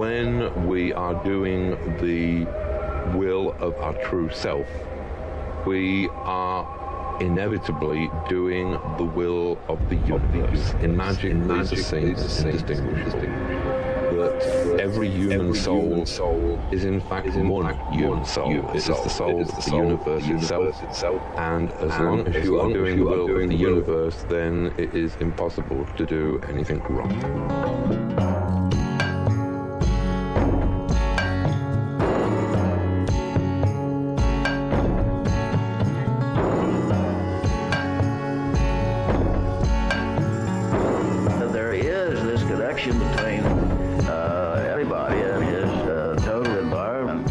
when we are doing the will of our true self, we are inevitably doing the will of the universe. In magic, these are seen as indistinguishable. That every human soul is in fact one human soul. It is the soul of the universe itself. And as long as you are doing the will of the universe, then it is impossible to do anything wrong. Between everybody and his total environment.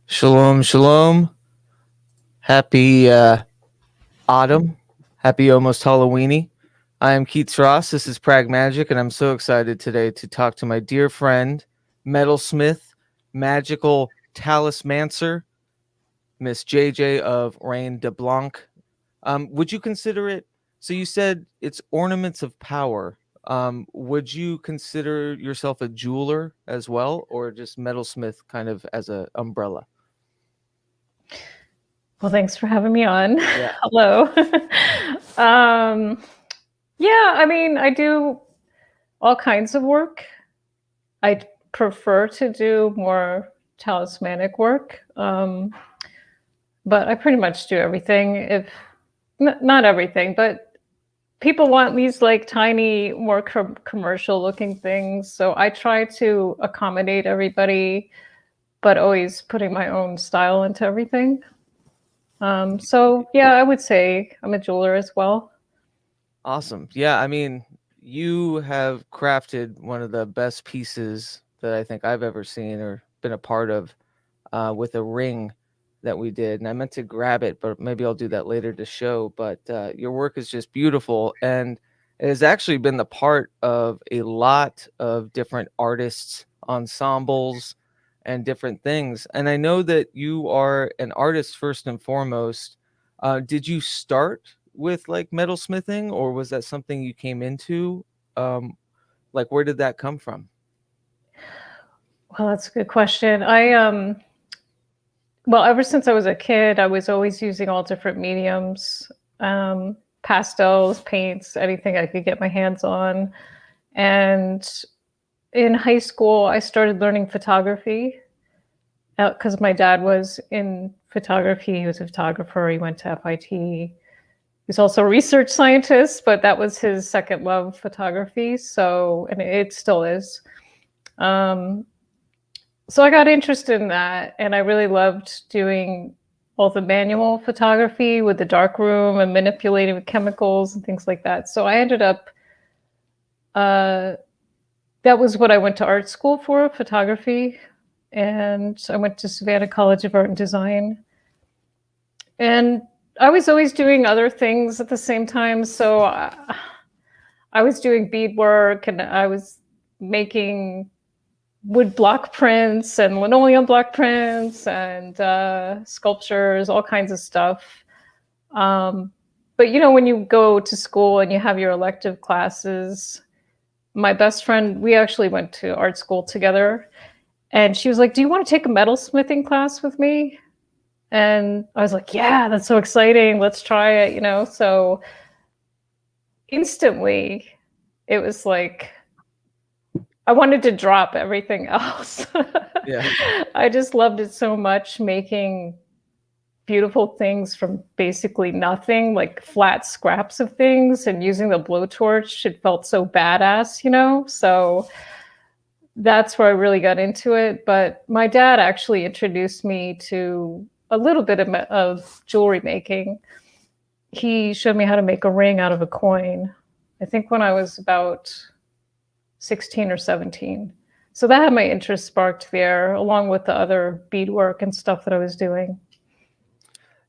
Shalom, shalom. Happy autumn. Happy almost Halloweeny. I am Keats Ross. This is PRAGMAGICK, and I'm so excited today to talk to my dear friend, Metalsmith, magical talismancer, Miss JJ of Reine De Blanc. Would you consider it? So you said it's ornaments of power. Would you consider yourself a jeweler as well, or just metalsmith kind of as an umbrella? Well, thanks for having me on. Yeah. Hello. Yeah, I mean, I do all kinds of work. I prefer to do more talismanic work, but I pretty much do everything. If not everything, but people want these like tiny, more commercial looking things. So I try to accommodate everybody, but always putting my own style into everything. So yeah, I would say I'm a jeweler as well. Awesome. Yeah, I mean, you have crafted one of the best pieces that I think I've ever seen or been a part of with a ring that we did, and I meant to grab it, but maybe I'll do that later to show. But your work is just beautiful, and it has actually been the part of a lot of different artists, ensembles, and different things. And I know that you are an artist first and foremost. Did you start with like metalsmithing, or was that something you came into? Like, where did that come from? Well, that's a good question. Well, ever since I was a kid, I was always using all different mediums, pastels, paints, anything I could get my hands on. And in high school, I started learning photography because my dad was in photography. He was a photographer. He went to FIT. He's also a research scientist, but that was his second love, photography. So, and it still is. So I got interested in that, and I really loved doing all the manual photography with the darkroom and manipulating with chemicals and things like that. So I ended up, that was what I went to art school for, photography. And I went to Savannah College of Art and Design. And I was always doing other things at the same time. So I was doing beadwork, and I was making wood block prints and linoleum block prints and sculptures, all kinds of stuff. But you know, when you go to school and you have your elective classes, my best friend, we actually went to art school together, and she was like, "Do you want to take a metalsmithing class with me?" And I was like, "Yeah, that's so exciting. Let's try it," you know? So instantly it was like, I wanted to drop everything else. Yeah. I just loved it so much, making beautiful things from basically nothing, like flat scraps of things, and using the blowtorch. It felt so badass, you know? So that's where I really got into it. But my dad actually introduced me to a little bit of jewelry making. He showed me how to make a ring out of a coin, I think when I was about 16 or 17. So that had my interest sparked there, along with the other beadwork and stuff that I was doing.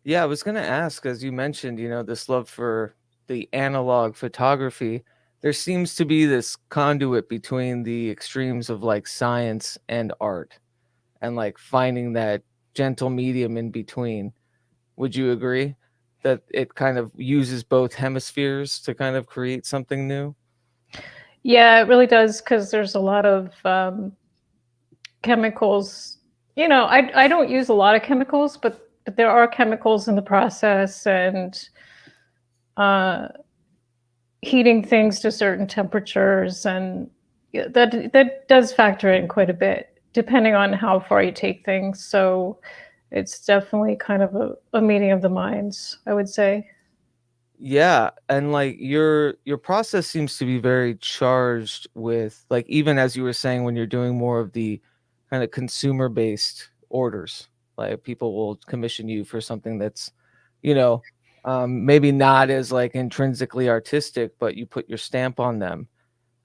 Yeah, I was going to ask, as you mentioned, you know, this love for the analog photography. There seems to be this conduit between the extremes of like science and art, and like finding that gentle medium in between. Would you agree? that it kind of uses both hemispheres to kind of create something new? Yeah, it really does, because there's a lot of chemicals. You know, I don't use a lot of chemicals, but there are chemicals in the process, and heating things to certain temperatures, and that does factor in quite a bit, depending on how far you take things. So it's definitely kind of a meeting of the minds, I would say. Yeah, and like your process seems to be very charged with, like, even as you were saying, when you're doing more of the kind of consumer based orders, like people will commission you for something that's, you know, maybe not as like intrinsically artistic, but you put your stamp on them.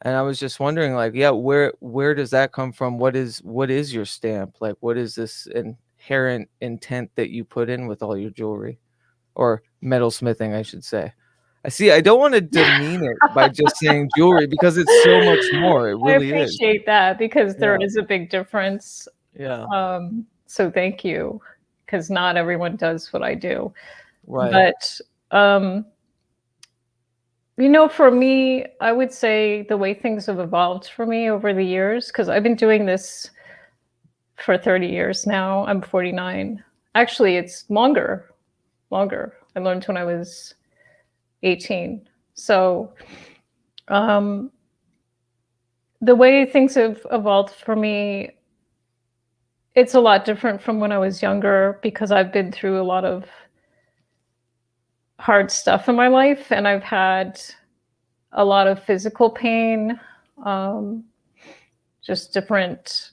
And I was just wondering, like, yeah, where does that come from? What is your stamp? Like, what is this inherent intent that you put in with all your jewelry? Or metalsmithing, I should say. I see. I don't want to demean it by just saying jewelry, because it's so much more. It I really is. appreciate that, because there Yeah. is a big difference. Yeah. So thank you, because not everyone does what I do. Right. But you know, for me, I would say the way things have evolved for me over the years, because I've been doing this for 30 years now. I'm 49. Actually, it's longer. I learned when I was 18. So the way things have evolved for me, it's a lot different from when I was younger, because I've been through a lot of hard stuff in my life, and I've had a lot of physical pain, just different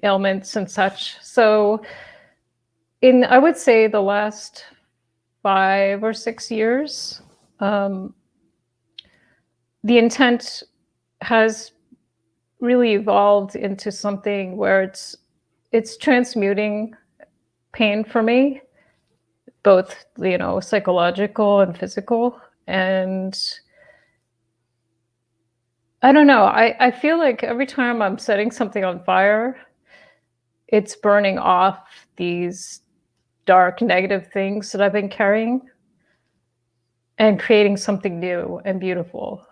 ailments and such. So I would say the last 5 or 6 years, the intent has really evolved into something where it's transmuting pain for me, both, you know, psychological and physical. And I don't know, I feel like every time I'm setting something on fire, it's burning off these dark negative things that I've been carrying, and creating something new and beautiful,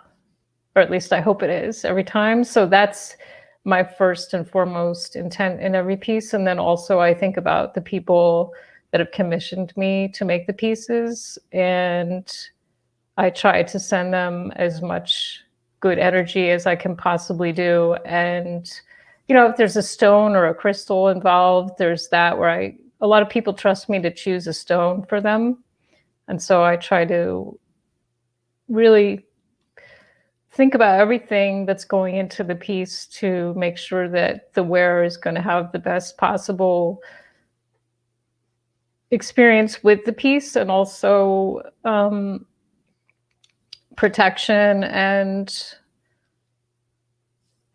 or at least I hope it is every time. So that's my first and foremost intent in every piece. And then also I think about the people that have commissioned me to make the pieces, and I try to send them as much good energy as I can possibly do. And, you know, if there's a stone or a crystal involved, there's that where a lot of people trust me to choose a stone for them. And so I try to really think about everything that's going into the piece to make sure that the wearer is going to have the best possible experience with the piece, and also protection. And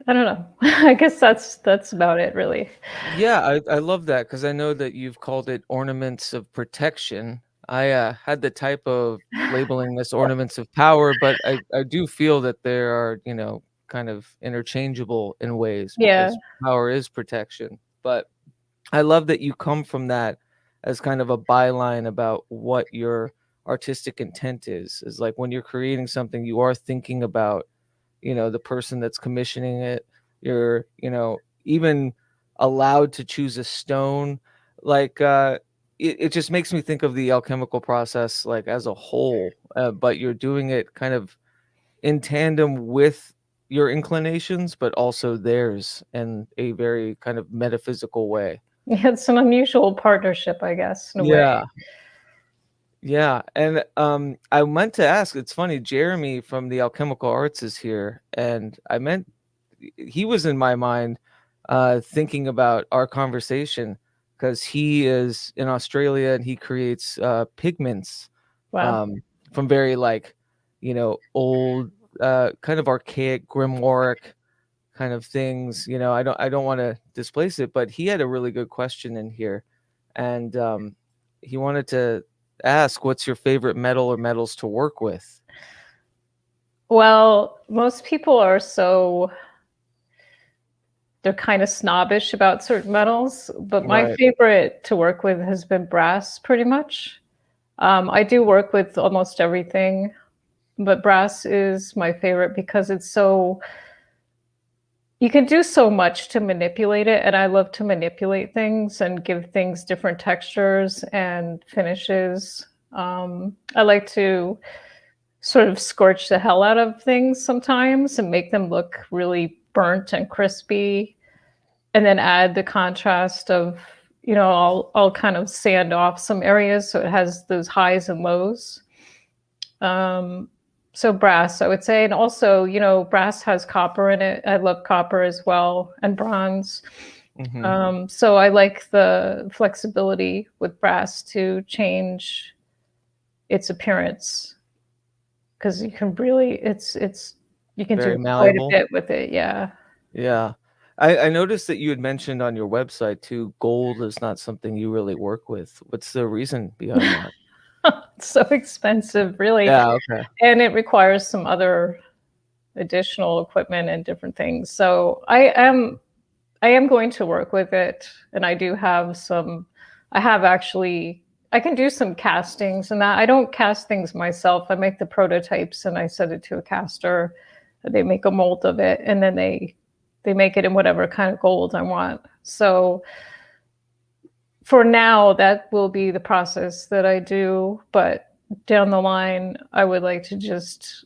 I don't know. I guess that's about it, really. Yeah, I love that, because I know that you've called it ornaments of protection. I had the type of labeling this ornaments of power, but I do feel that there are, you know, kind of interchangeable in ways, Yeah. because power is protection. But I love that you come from that as kind of a byline about what your artistic intent is like when you're creating something, you are thinking about, you know, the person that's commissioning it. You're, you know, even allowed to choose a stone. Like it just makes me think of the alchemical process like as a whole, but you're doing it kind of in tandem with your inclinations, but also theirs in a very kind of metaphysical way. It's an unusual partnership, I guess, in a way. Yeah. Yeah, and I meant to ask. It's funny, Jeremy from the Alchemical Arts is here, and he was in my mind, thinking about our conversation, because he is in Australia and he creates pigments, Wow. from very, like, you know, old, kind of archaic grimoire kind of things. You know, I don't want to displace it, but he had a really good question in here, and he wanted to ask, what's your favorite metal or metals to work with? Well, most people they're kind of snobbish about certain metals, but my Right. favorite to work with has been brass, pretty much. I do work with almost everything, but brass is my favorite because it's so, you can do so much to manipulate it, and I love to manipulate things and give things different textures and finishes. I like to sort of scorch the hell out of things sometimes and make them look really burnt and crispy, and then add the contrast of, I'll kind of sand off some areas so it has those highs and lows. So brass, I would say. And also, brass has copper in it. I love copper as well, and bronze. So I like the flexibility with brass to change its appearance, because you can really, you can Very do malleable. quite a bit with it. Yeah. Yeah. I noticed that you had mentioned on your website too, gold is not something you really work with. What's the reason behind that? It's so expensive, really. Yeah, okay. And it requires some other additional equipment and different things. So I am going to work with it, and I do have some. I have actually. I can do some castings, and that I don't cast things myself. I make the prototypes and I send it to a caster. They make a mold of it, and then they make it in whatever kind of gold I want. So for now, that will be the process that I do. But down the line, I would like to just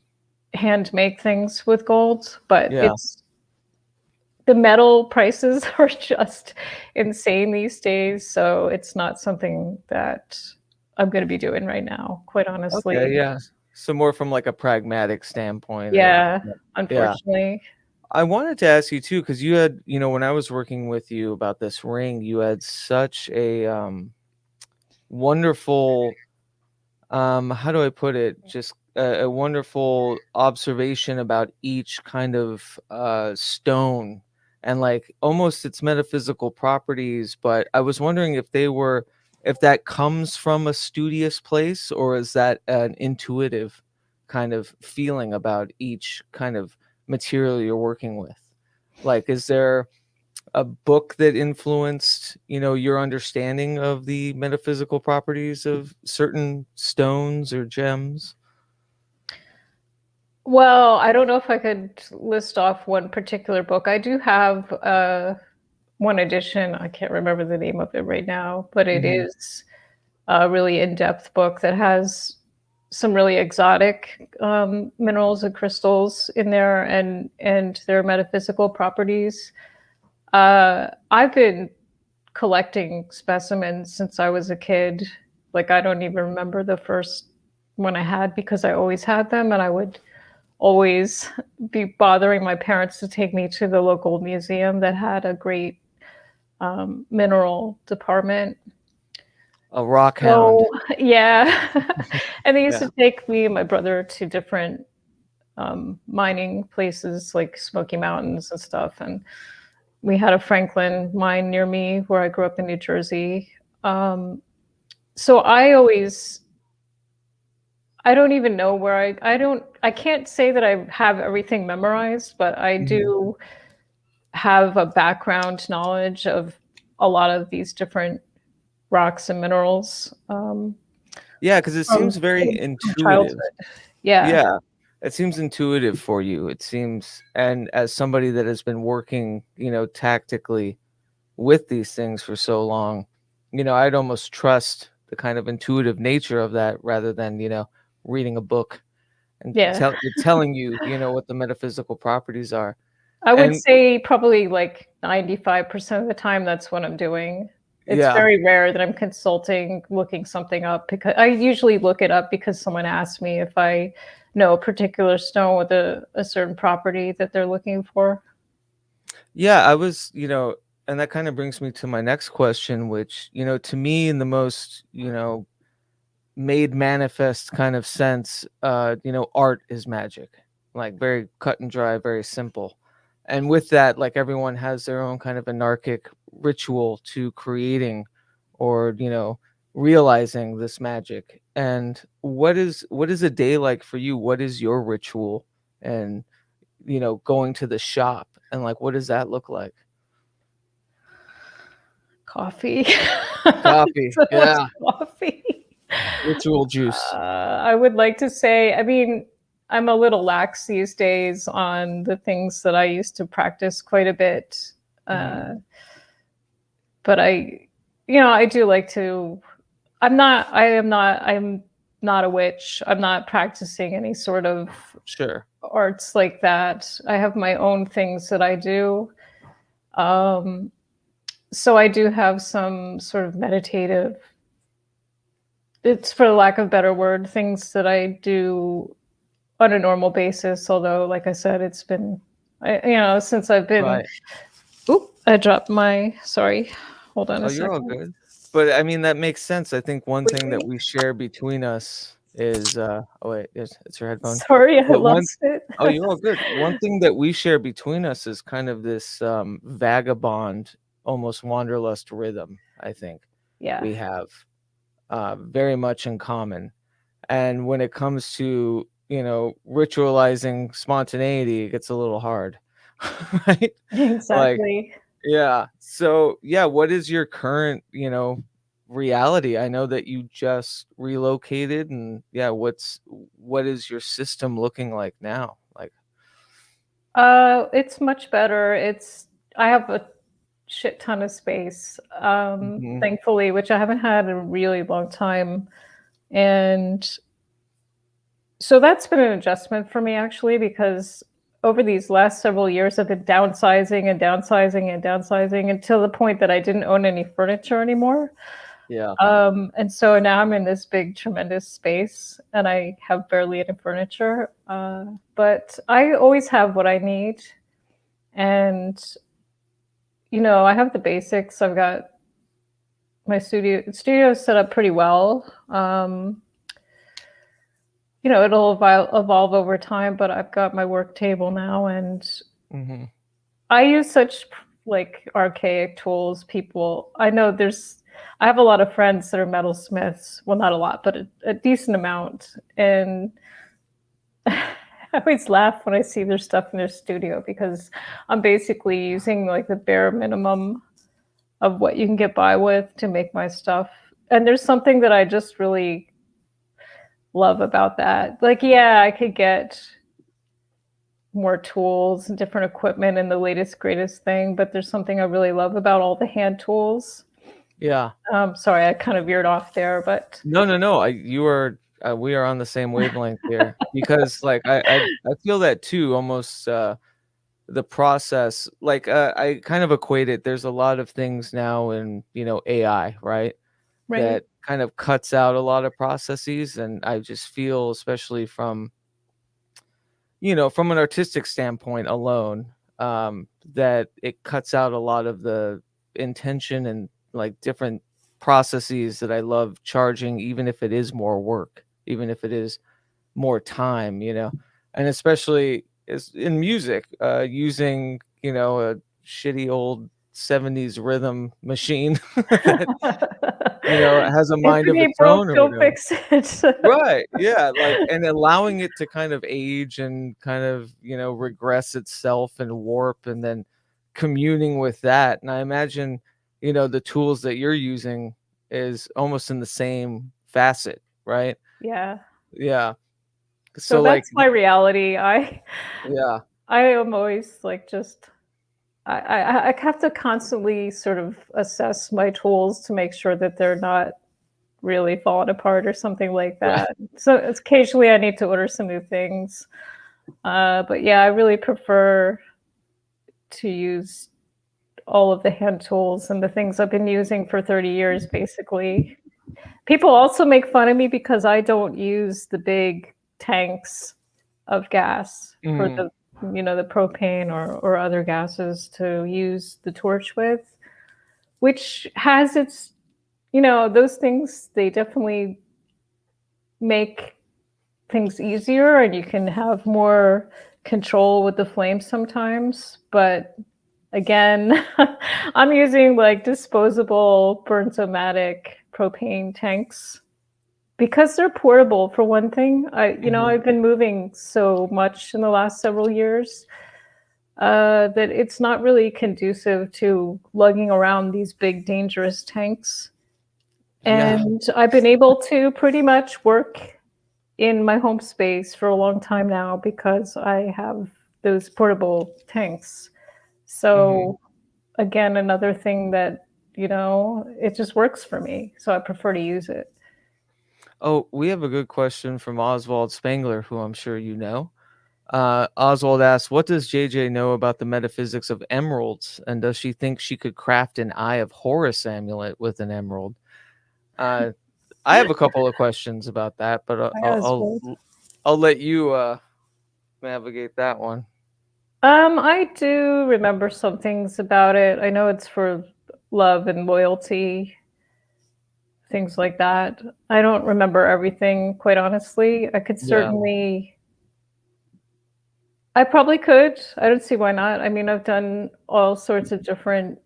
hand make things with gold. But Yeah. the metal prices are just insane these days. So it's not something that I'm going to be doing right now, quite honestly. Okay, yeah. So more from like a pragmatic standpoint. Yeah, Yeah. unfortunately. I wanted to ask you too, because you had, when I was working with you about this ring, you had such a wonderful, how do I put it? Just a wonderful observation about each kind of stone and like almost its metaphysical properties. But I was wondering if that comes from a studious place, or is that an intuitive kind of feeling about each kind of material you're working with? Like, is there a book that influenced, your understanding of the metaphysical properties of certain stones or gems? Well, I don't know if I could list off one particular book. I do have one edition. I can't remember the name of it right now, but it is a really in-depth book that has some really exotic minerals and crystals in there, and their metaphysical properties. I've been collecting specimens since I was a kid. Like, I don't even remember the first one I had, because I always had them, and I would always be bothering my parents to take me to the local museum that had a great mineral department. A rock hound. So, yeah. And they used Yeah. to take me and my brother to different mining places like Smoky Mountains and stuff. And we had a Franklin mine near me where I grew up in New Jersey. So I don't even know where I can't say that I have everything memorized, but I do have a background knowledge of a lot of these different rocks and minerals. Yeah, because it seems very from intuitive. childhood. Yeah. Yeah, it seems intuitive for you. It seems, and as somebody that has been working, tactically with these things for so long, I'd almost trust the kind of intuitive nature of that rather than, reading a book and Yeah. telling you, what the metaphysical properties are. I would And say probably like 95% of the time that's what I'm doing. It's yeah, very rare that I'm consulting, looking something up, because I usually look it up because someone asked me if I know a particular stone with a certain property that they're looking for. yeah, I was, and that kind of brings me to my next question, which, to me, in the most, made manifest kind of sense, art is magic, like very cut and dry, very simple. And with that, like everyone has their own kind of anarchic ritual to creating or, realizing this magic. And what is a day like for you? What is your ritual? And, going to the shop, and like, what does that look like? Coffee. Coffee. So much Yeah. coffee. Ritual juice. I would like to say, I mean, I'm a little lax these days on the things that I used to practice quite a bit. But I do like to, I'm not a witch. I'm not practicing any sort of Sure. arts like that. I have my own things that I do. So I do have some sort of meditative, it's for lack of a better word, things that I do on a normal basis. Although, like I said, it's been, since I've been, Right. oop, I dropped my, sorry, hold on Oh, a you're all second. good. But I mean, that makes sense. I think one thing that we share between us is, oh wait, it's your headphone. Sorry, I But lost it. oh, you're all good. One thing that we share between us is kind of this vagabond, almost wanderlust rhythm. I think Yeah, we have very much in common. And when it comes to, ritualizing spontaneity, it gets a little hard, right? Like, exactly. yeah. So, yeah, what is your current, reality? I know that you just relocated, and yeah, what is your system looking like now? Like, It's much better. I have a shit ton of space, mhm, thankfully, which I haven't had in a really long time. And so that's been an adjustment for me actually, because over these last several years, I've been downsizing and downsizing and downsizing until the point that I didn't own any furniture anymore. yeah, And so now I'm in this big, tremendous space and I have barely any furniture. But I always have what I need. And, I have the basics. I've got my studio set up pretty well. It'll evolve over time, but I've got my work table now, and hmm, I use such like archaic tools. I have a lot of friends that are metalsmiths. Well, not a lot, but a decent amount. And I always laugh when I see their stuff in their studio because I'm basically using like the bare minimum of what you can get by with to make my stuff. And there's something that I just really love about that. Like, yeah, I could get more tools and different equipment and the latest greatest thing, but there's something I really love about all the hand tools. yeah. Sorry, I kind of veered off there, but No, no, no. We are on the same wavelength here because, like, I feel that too. Almost the process, like, I kind of equate it. There's a lot of things now in AI, right? right. That kind of cuts out a lot of processes, and I just feel, especially from an artistic standpoint alone, that it cuts out a lot of the intention and like different processes that I love charging, even if it is more work, even if it is more time. And especially is in music, using, a shitty old 70s rhythm machine that, has a If mind it of ain't its broke, own or don't whatever. fix it. Right. Yeah. Like, and allowing it to kind of age and kind of, regress itself and warp, and then communing with that. And I imagine, the tools that you're using is almost in the same facet, right? Yeah. Yeah. So So, like, that's my reality. yeah. I am always like just I have to constantly sort of assess my tools to make sure that they're not really falling apart or something like Right. that. So occasionally I need to order some new things. But yeah, I really prefer to use all of the hand tools and the things I've been using for 30 years, basically. People also make fun of me because I don't use the big tanks of gas for Mhm. the propane or other gases to use the torch with, which has its, those things, they definitely make things easier and you can have more control with the flame sometimes. But again, I'm using like disposable Burn-O-Matic propane tanks because they're portable for one thing. Mhm. I've been moving so much in the last several years that it's not really conducive to lugging around these big dangerous tanks. Yeah. And I've been able to pretty much work in my home space for a long time now because I have those portable tanks. So again, another thing that, it just works for me. So I prefer to use it. Oh, we have a good question from Oswald Spangler, who I'm sure you know. Oswald asks, what does JJ know about the metaphysics of emeralds? And does she think she could craft an Eye of Horus amulet with an emerald? I have a couple of questions about that, but I'll let you navigate that one. I do remember some things about it. I know it's for love and loyalty, things like that. I don't remember everything, quite honestly. I could certainly, I probably could. I don't see why not. I mean, I've done all sorts of different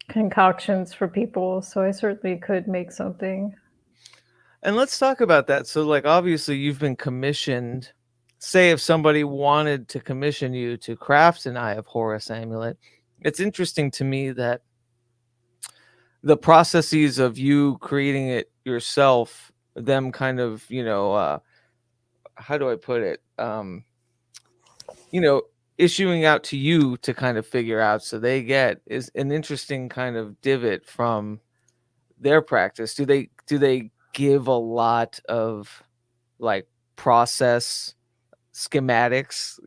concoctions for people, so I certainly could make something. And let's talk about that. So, like, obviously, you've been commissioned. Say, if somebody wanted to commission you to craft an Eye of Horus amulet, it's interesting to me that the processes of you creating it yourself, them kind of, how do I put it? Issuing out to you to kind of figure out, so they get, is an interesting kind of divot from their practice. Do they give a lot of like process schematics,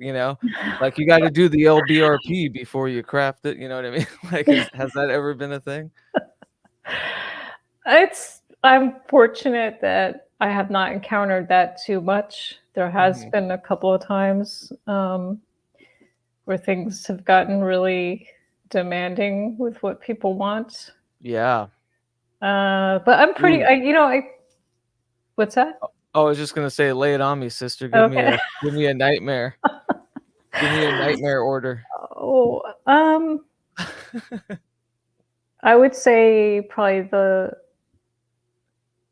like you got to do the LBRP before you craft it, you know what I mean? Like, has that ever been a thing? I'm fortunate that I have not encountered that too much. There has been a couple of times where things have gotten really demanding with what people want. Yeah. But I'm pretty, what's that? Oh, I was just gonna say, lay it on me, sister. Give me a nightmare. Give me a nightmare order. Oh, I would say probably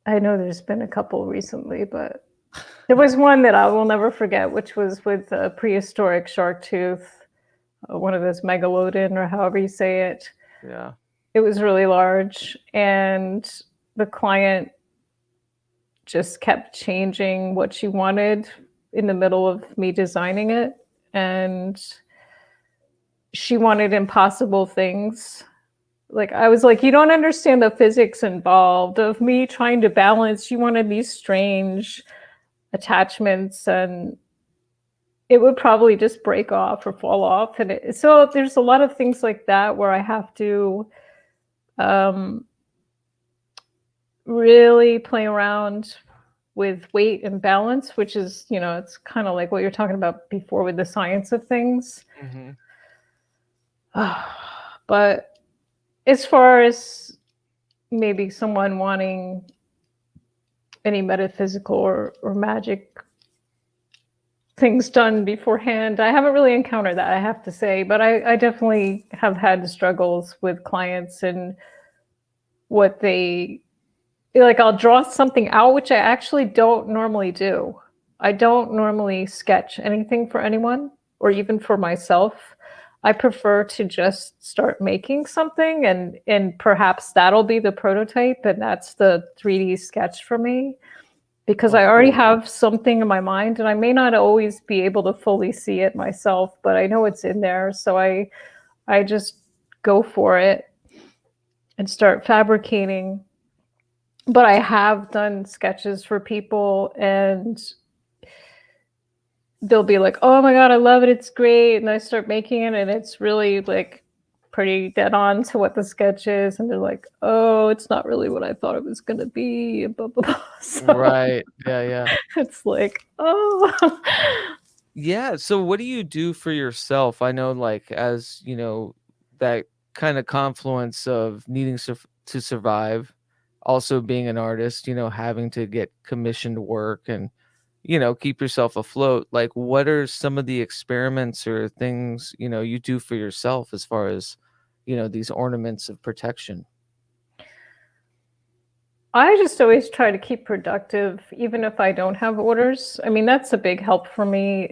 I know there's been a couple recently, but there was one that I will never forget, which was with a prehistoric shark tooth, one of those megalodon or however you say it. Yeah. It was really large, and the client just kept changing what she wanted in the middle of me designing it. And she wanted impossible things. Like, I was like, you don't understand the physics involved of me trying to balance. She wanted these strange attachments, and it would probably just break off or fall off. And so there's a lot of things like that where I have to really play around with weight and balance, which is, it's kind of like what you're talking about before with the science of things. But as far as maybe someone wanting any metaphysical or magic things done beforehand, I haven't really encountered that, I have to say. But I definitely have had struggles with clients and what they like. I'll draw something out, which I actually don't normally do. I don't normally sketch anything for anyone or even for myself. I prefer to just start making something, and perhaps that'll be the prototype, and that's the 3D sketch for me, because I already have something in my mind, and I may not always be able to fully see it myself, but I know it's in there. So I just go for it and start fabricating. But I have done sketches for people, and they'll be like, oh my God, I love it, it's great. And I start making it, and it's really like pretty dead on to what the sketch is. And they're like, oh, it's not really what I thought it was going to be. And blah, blah, blah. So right. Yeah. It's like, oh. Yeah. So what do you do for yourself? I know, like, as that kind of confluence of needing to survive, also being an artist, having to get commissioned work and, keep yourself afloat. Like, what are some of the experiments or things, you do for yourself as far as, these ornaments of protection? I just always try to keep productive, even if I don't have orders. I mean, that's a big help for me.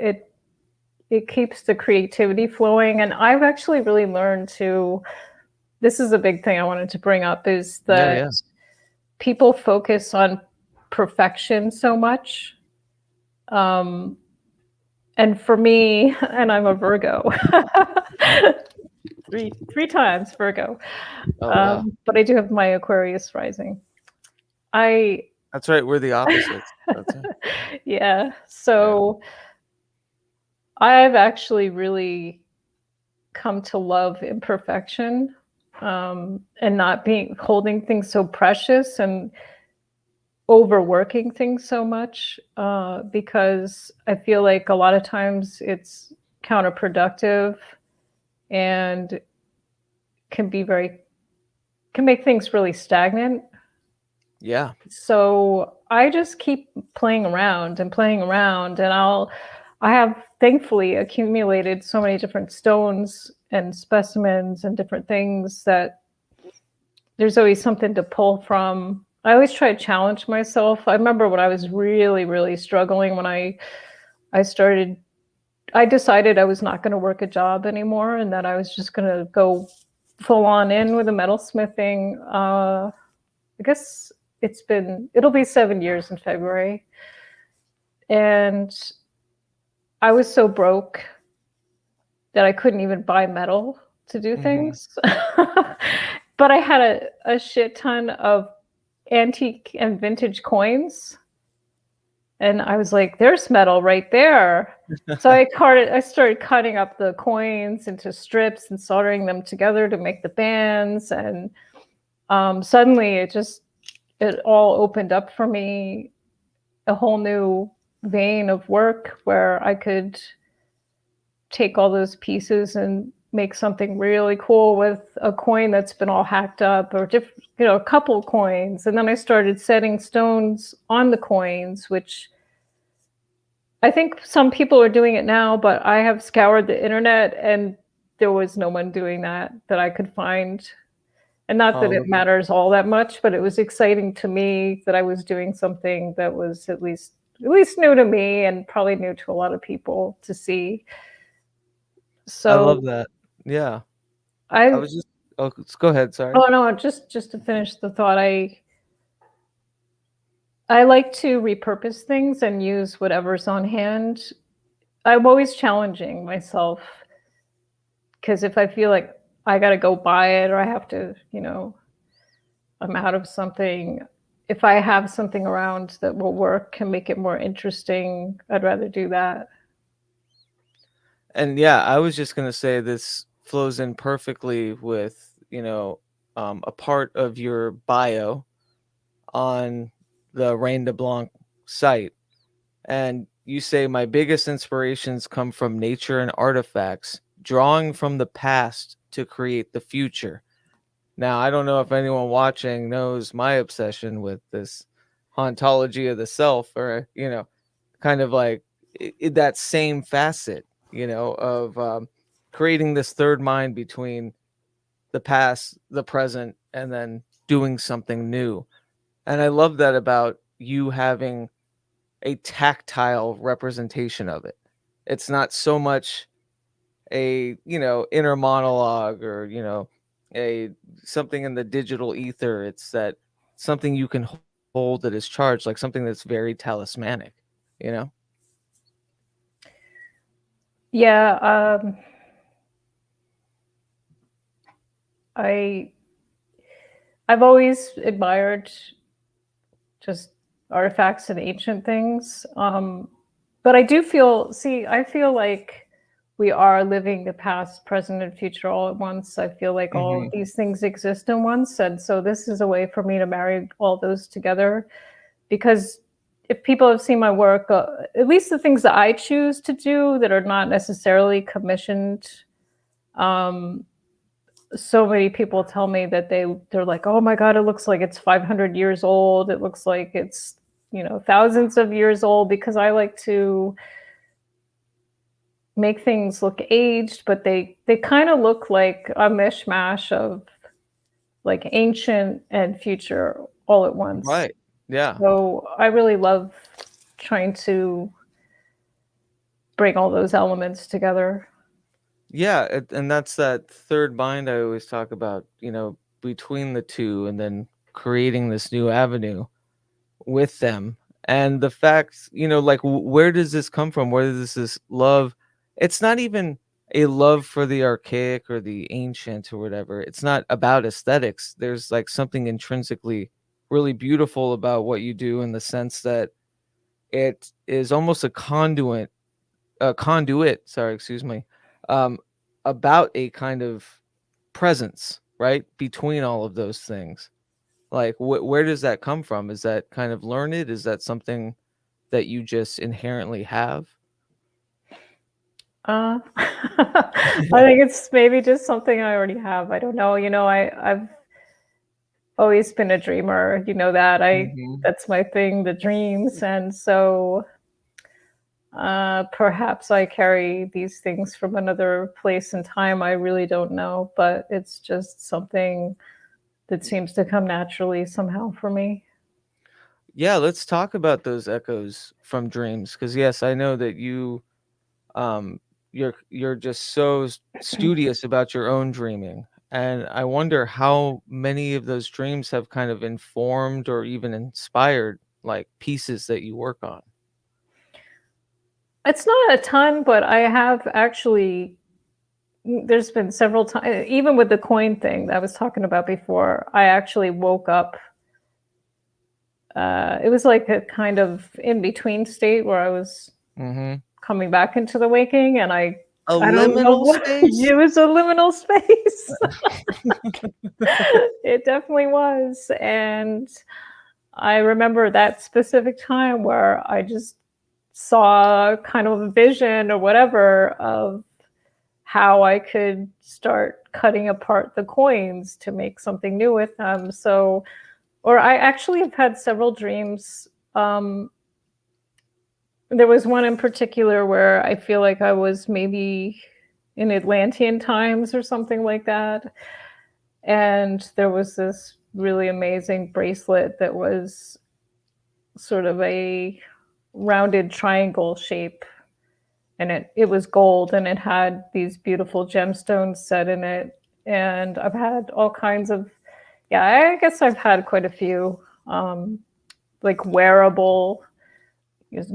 It keeps the creativity flowing. And I've actually really learned to this is a big thing I wanted to bring up, is that Yeah. people focus on perfection so much. And for me, and I'm a Virgo, three times Virgo, Oh, wow. but I do have my Aquarius rising. That's right. We're the opposites. That's it. Yeah. So I've actually really come to love imperfection, and not holding things so precious and overworking things so much, because I feel like a lot of times it's counterproductive and can make things really stagnant. Yeah. So I just keep playing around and playing around, and I have thankfully accumulated so many different stones and specimens and different things that there's always something to pull from. I always try to challenge myself. I remember when I was really, really struggling, when I decided I was not going to work a job anymore, and that I was just going to go full on in with the metalsmithing. I guess it'll be 7 years in February. And I was so broke that I couldn't even buy metal to do things. But I had a shit ton of antique and vintage coins. And I was like, there's metal right there. So I started cutting up the coins into strips and soldering them together to make the bands. And suddenly it all opened up for me, a whole new vein of work where I could take all those pieces and make something really cool with a coin that's been all hacked up, or a couple coins. And then I started setting stones on the coins, which I think some people are doing it now, but I have scoured the internet and there was no one doing that I could find. And not that it matters all that much, but it was exciting to me that I was doing something that was at least new to me, and probably new to a lot of people to see. So I love that. Yeah. I was just, go ahead. Sorry. Oh no, just to finish the thought, I like to repurpose things and use whatever's on hand. I'm always challenging myself, because if I feel like I got to go buy it, or I have to, I'm out of something, if I have something around that will work and make it more interesting, I'd rather do that. And yeah, I was just going to say this flows in perfectly with, a part of your bio on the Reine De Blanc site. And you say, my biggest inspirations come from nature and artifacts, drawing from the past to create the future. Now, I don't know if anyone watching knows my obsession with this ontology of the self, or, kind of like that same facet, of creating this third mind between the past, the present, and then doing something new. And I love that about you having a tactile representation of it. It's not so much a, inner monologue, or, a something in the digital ether. It's that something you can hold that is charged, like something that's very talismanic, Yeah. I've always admired just artifacts and ancient things. But I feel like we are living the past, present, and future all at once. I feel like all of these things exist in once. And so this is a way for me to marry all those together. Because if people have seen my work, at least the things that I choose to do that are not necessarily commissioned, so many people tell me that they're like, oh my God, it looks like it's 500 years old. It looks like it's, thousands of years old, because I like to make things look aged, but they kind of look like a mishmash of like ancient and future all at once. Right. Yeah. So I really love trying to bring all those elements together. Yeah, and that's that third mind I always talk about, between the two and then creating this new avenue with them. And the fact, like where does this come from? Where does this love? It's not even a love for the archaic or the ancient or whatever. It's not about aesthetics. There's like something intrinsically really beautiful about what you do in the sense that it is almost a conduit, sorry, excuse me, um, about a kind of presence, right, between all of those things. Like, where does that come from? Is that kind of learned? Is that something that you just inherently have? I think it's maybe just something I already have. I don't know. I've always been a dreamer. You know that Hmm. that's my thing, the dreams, and so perhaps I carry these things from another place and time. I really don't know, but it's just something that seems to come naturally somehow for me. Yeah, let's talk about those echoes from dreams, because yes, I know that um you're just so studious about your own dreaming, and I wonder how many of those dreams have kind of informed or even inspired like pieces that you work on. It's not a ton, but I have actually. There's been several times, even with the coin thing that I was talking about before. I actually woke up. It was like a kind of in between state where I was Mm-hmm. coming back into the waking, and A I don't know liminal what space. it was, a liminal space. It definitely was, and I remember that specific time where I just saw kind of a vision or whatever of how I could start cutting apart the coins to make something new with them. So, or I actually have had several dreams. There was one in particular where I feel like I was maybe in Atlantean times or something like that. And there was this really amazing bracelet that was sort of a rounded triangle shape, and it was gold, and it had these beautiful gemstones set in it. And I've had all kinds of, yeah, I guess I've had quite a few like wearable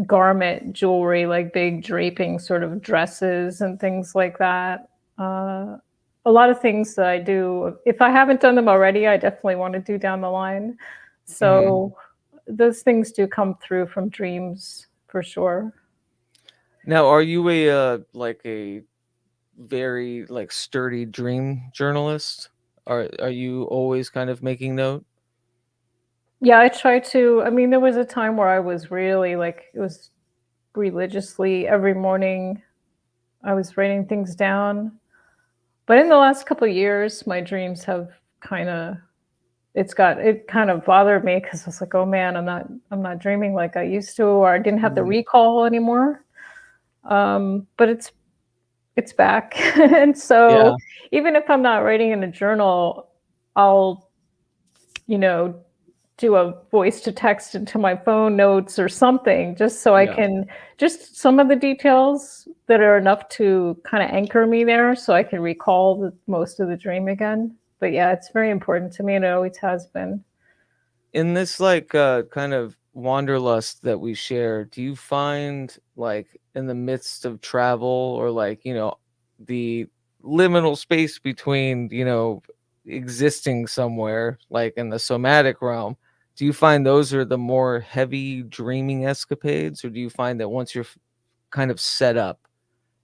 garment jewelry, like big draping sort of dresses and things like that. A lot of things that I do, if I haven't done them already, I definitely want to do down the line. Mhm. So those things do come through from dreams for sure. Now, are you like a very like sturdy dream journalist? Are you always kind of making note? Yeah, I try to. I mean, there was a time where I was really like, it was religiously every morning I was writing things down. But in the last couple of years, my dreams have kind of, it kind of bothered me because I was like, oh man, I'm not dreaming like I used to, or I didn't have the Mhm. recall anymore. But it's back. And so Yeah, even if I'm not writing in a journal, I'll, you know, do a voice to text into my phone notes or something, just so I yeah. can, just some of the details that are enough to kind of anchor me there so I can recall most of the dream again. But yeah, it's very important to me, and it always has been. In this like kind of wanderlust that we share, do you find like in the midst of travel or like, the liminal space between, existing somewhere like in the somatic realm, do you find those are the more heavy dreaming escapades, or do you find that once you're kind of set up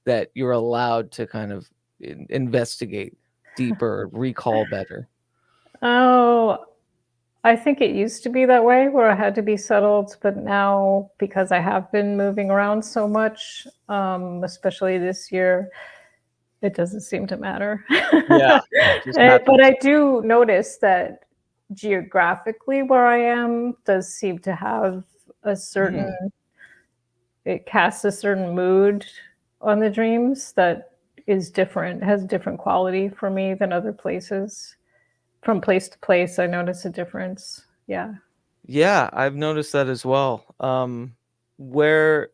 that you're allowed to kind of investigate deeper, recall better? Oh, I think it used to be that way where I had to be settled, but now because I have been moving around so much, especially this year, it doesn't seem to matter. Yeah, just But happens. I do notice that geographically where I am does seem to have a certain, Mm. it casts a certain mood on the dreams that is different, has different quality for me than other places. From place to place, I notice a difference. Yeah. Yeah, I've noticed that as well. Where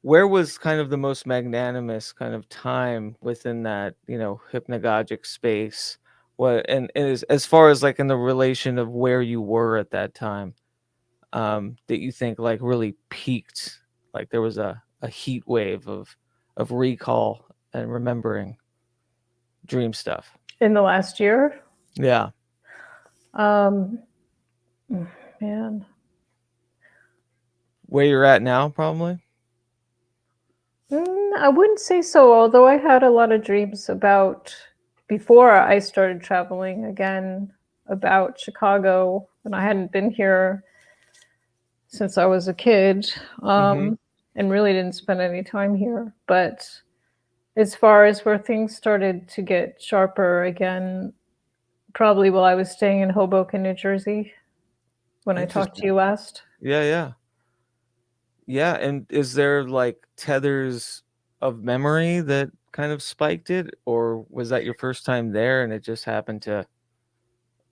where was kind of the most magnanimous kind of time within that, you know, hypnagogic space? What and as far as like in the relation of where you were at that time, that you think like really peaked, like there was a heat wave of recall and remembering dream stuff. In the last year? Yeah. Um, man. Where you're at now, probably. I wouldn't say so, although I had a lot of dreams about, before I started traveling again, about Chicago, and I hadn't been here since I was a kid, Mm-hmm. and really didn't spend any time here. But as far as where things started to get sharper again, probably while I was staying in Hoboken, New Jersey, when I talked to Interesting. you last. Yeah, yeah. Yeah, and is there like tethers of memory that kind of spiked it, or was that your first time there and it just happened to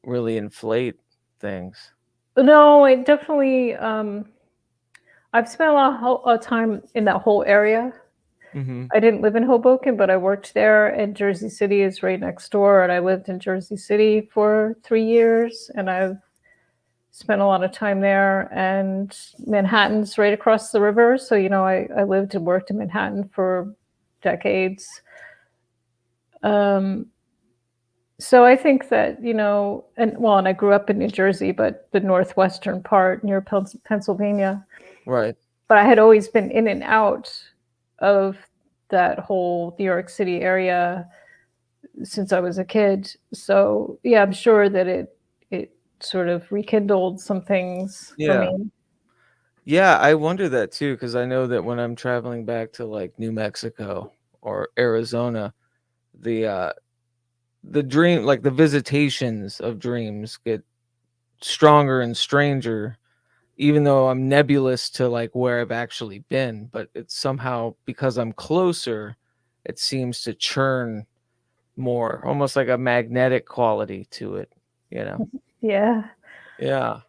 really inflate things? No, it definitely. I've spent a lot of time in that whole area. Mm-hmm. I didn't live in Hoboken, but I worked there, and Jersey City is right next door. And I lived in Jersey City for 3 years, and I've spent a lot of time there. And Manhattan's right across the river. So, you know, I lived and worked in Manhattan for decades. Um, so I think that, you know, and I grew up in New Jersey, but the northwestern part near Pennsylvania. Right. But I had always been in and out of that whole New York City area since I was a kid. So yeah, I'm sure that it sort of rekindled some things for Yeah. me. Yeah, I wonder that too, because I know that when I'm traveling back to like New Mexico or Arizona, the dream, like the visitations of dreams get stronger and stranger, even though I'm nebulous to like where I've actually been, but it's somehow because I'm closer, it seems to churn more, almost like a magnetic quality to it, you know? Yeah. Yeah.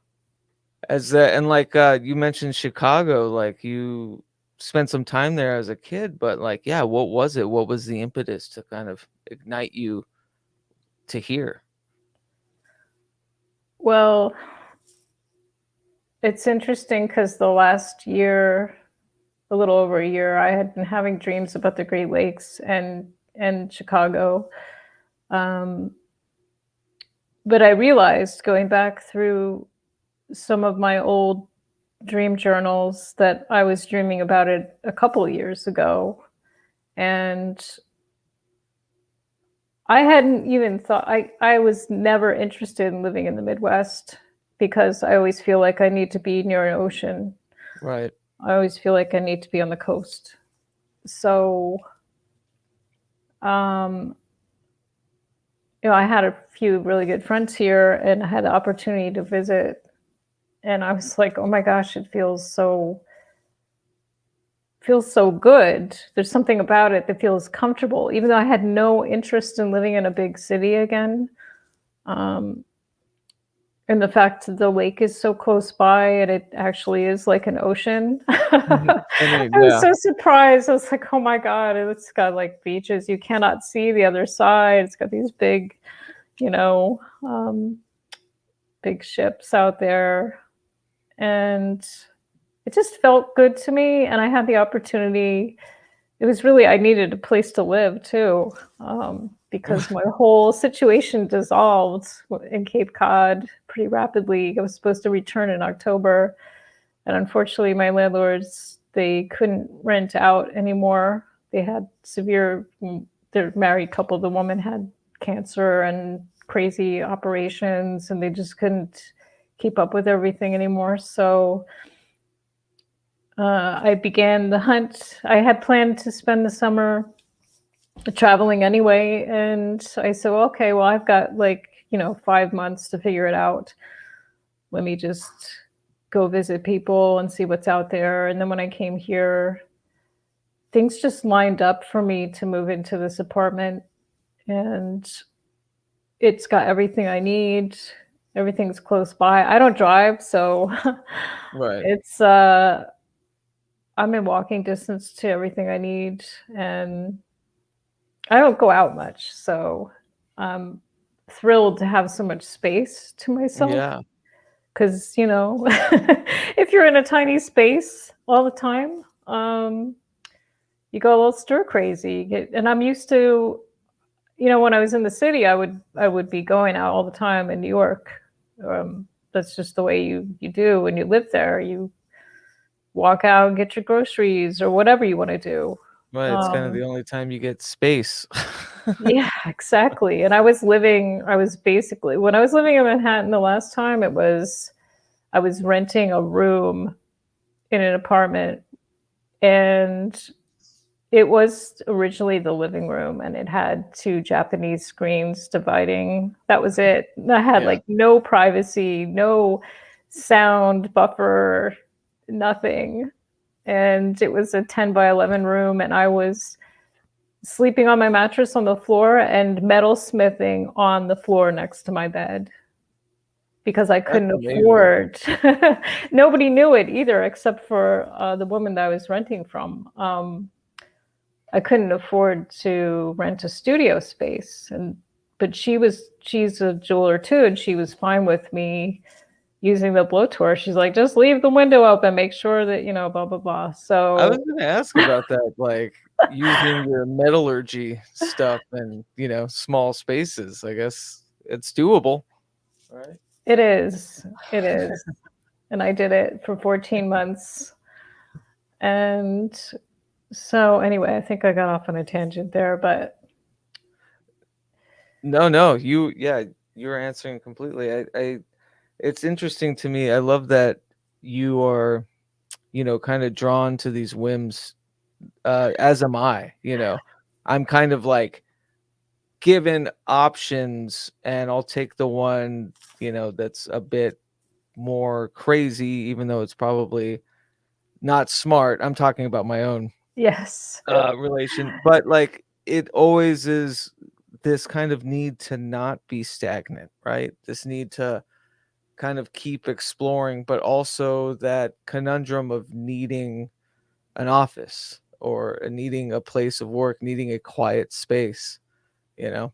As that, and like you mentioned Chicago, like you spent some time there as a kid, but like, yeah, what was it? What was the impetus to kind of ignite you to here? Well, it's interesting because the last year, a little over a year, I had been having dreams about the Great Lakes and Chicago. Um, but I realized going back through some of my old dream journals that I was dreaming about it a couple of years ago. And I hadn't even thought, I was never interested in living in the Midwest because I always feel like I need to be near an ocean. Right. I always feel like I need to be on the coast. So, um, you know, I had a few really good friends here and I had the opportunity to visit. And I was like, oh my gosh, it feels so good. There's something about it that feels comfortable, even though I had no interest in living in a big city again. Um, and the fact that the lake is so close by and it actually is like an ocean. Mhm. I I mean, was yeah. so surprised. I was like, oh my God, it's got like beaches. You cannot see the other side. It's got these big, you know, big ships out there. And it just felt good to me. And I had the opportunity. It was really, I needed a place to live too, because my whole situation dissolved in Cape Cod pretty rapidly. I was supposed to return in October. And unfortunately, my landlords, they couldn't rent out anymore. They had severe, they're a married couple. The woman had cancer and crazy operations, and they just couldn't keep up with everything anymore. So I began the hunt. I had planned to spend the summer traveling anyway. And I said, well, okay, well, I've got like, 5 months to figure it out. Let me just go visit people and see what's out there. And then when I came here, things just lined up for me to move into this apartment. And it's got everything I need. Everything's close by. I don't drive, so Right. it's I'm in walking distance to everything I need, and I don't go out much, so I'm thrilled to have so much space to myself. Yeah. Because if you're in a tiny space all the time, you go a little stir crazy. And I'm used to, when I was in the city, I would be going out all the time in New York. That's just the way you do when you live there. You walk out and get your groceries or whatever you want to do. Right. It's kind of the only time you get space. Yeah, exactly. And I was basically, when I was living in Manhattan the last time, I was renting a room in an apartment, and it was originally the living room, and it had 2 Japanese screens dividing. That was it. I had like no privacy, no sound buffer, nothing. And it was a 10 by 11 room, and I was sleeping on my mattress on the floor and metalsmithing on the floor next to my bed because I couldn't afford. Nobody knew it either, except for the woman that I was renting from. I couldn't afford to rent a studio space, but she's a jeweler too, and she was fine with me using the blowtorch. She's like, just leave the window open, make sure that blah blah blah. So I was going to ask about that, like using your metallurgy stuff and small spaces. I guess it's doable, right? It is, and I did it for 14 months, and so anyway, I think I got off on a tangent there, but no, you were answering completely. It's interesting to me. I love that you are, kind of drawn to these whims, as am I. I'm kind of like given options, and I'll take the one, that's a bit more crazy, even though it's probably not smart. I'm talking about my own yes, relation, but like it always is this kind of need to not be stagnant, right? This need to kind of keep exploring, but also that conundrum of needing an office or needing a place of work, needing a quiet space, and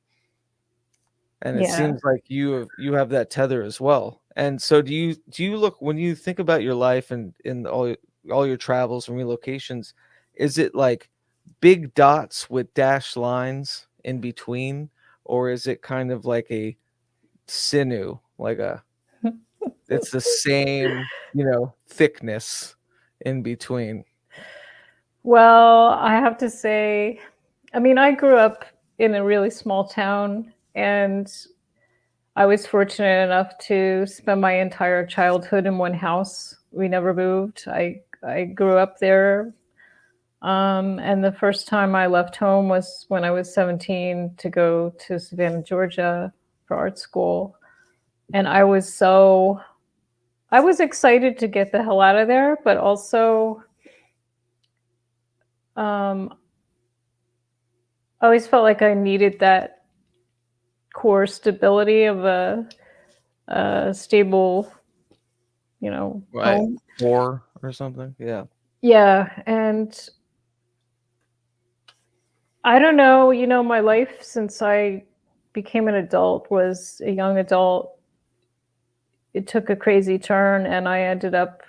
it yeah. seems like you have that tether as well. And so do you look, when you think about your life and in all your travels and relocations, is it like big dots with dashed lines in between, or is it kind of like a sinew, like it's the same, thickness in between? Well, I have to say, I mean, I grew up in a really small town, and I was fortunate enough to spend my entire childhood in one house. We never moved. I grew up there. And the first time I left home was when I was 17 to go to Savannah, Georgia for art school. And I was excited to get the hell out of there, but also I always felt like I needed that core stability of a stable, Right. home. 4 or something. Yeah, and I don't know, my life since I became an adult, was a young adult. It took a crazy turn, and I ended up,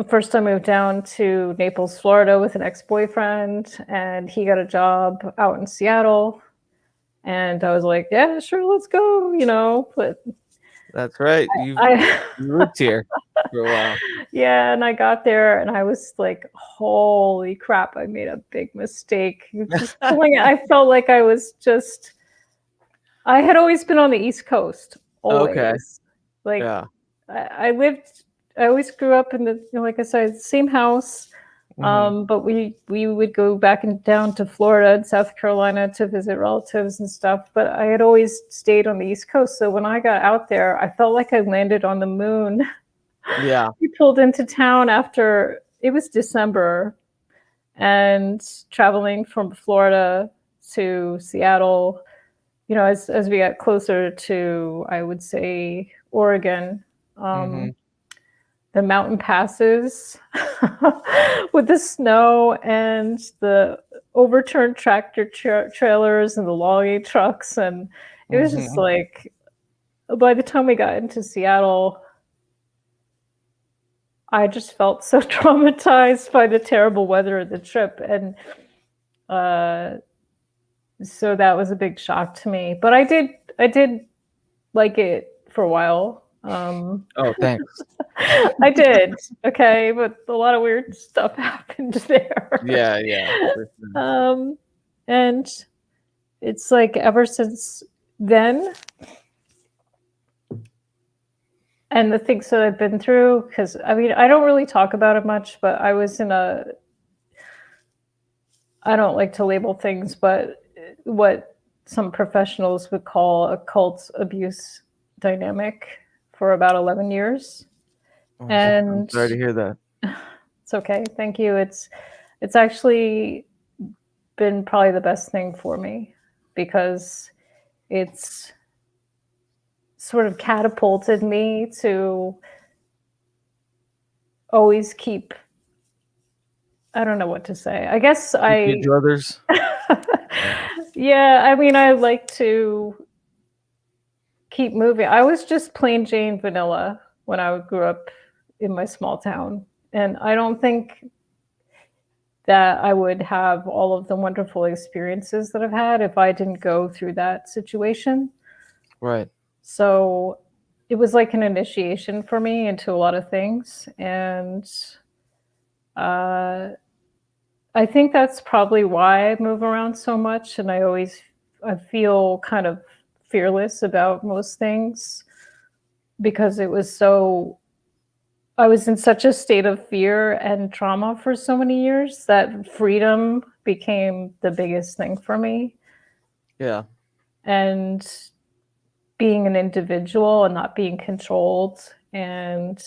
first I moved down to Naples, Florida with an ex-boyfriend, and he got a job out in Seattle. And I was like, yeah, sure, let's go, but That's right. You lived here for a while. Yeah, and I got there and I was like, holy crap, I made a big mistake. Just pulling it. I felt like I had always been on the East Coast, always. Okay. Like, Yeah. I always grew up in like I said, the same house. But we would go back and down to Florida and South Carolina to visit relatives and stuff. But I had always stayed on the East Coast. So when I got out there, I felt like I landed on the moon. Yeah. We pulled into town after it was December, and traveling from Florida to Seattle, as we got closer to, I would say, Oregon, the mountain passes with the snow and the overturned tractor trailers and the logging trucks. And it was just like, by the time we got into Seattle, I just felt so traumatized by the terrible weather of the trip. And so that was a big shock to me. But I did like it for a while. Oh, thanks. I did. Okay, but a lot of weird stuff happened there. Yeah. And it's like ever since then, and the things that I've been through, because I mean, I don't really talk about it much, but I was in a, I don't like to label things, but what some professionals would call a cult abuse dynamic for about 11 years. Oh, And I'm sorry to hear that. It's okay. Thank you. It's actually been probably the best thing for me, because it's sort of catapulted me to always keep, I don't know what to say. I guess Good others. Yeah, I mean, I like to keep moving. I was just plain Jane vanilla when I grew up in my small town. And I don't think that I would have all of the wonderful experiences that I've had if I didn't go through that situation. Right. So it was like an initiation for me into a lot of things. And I think that's probably why I move around so much. And I feel kind of fearless about most things, because I was in such a state of fear and trauma for so many years that freedom became the biggest thing for me. Yeah. And being an individual and not being controlled. And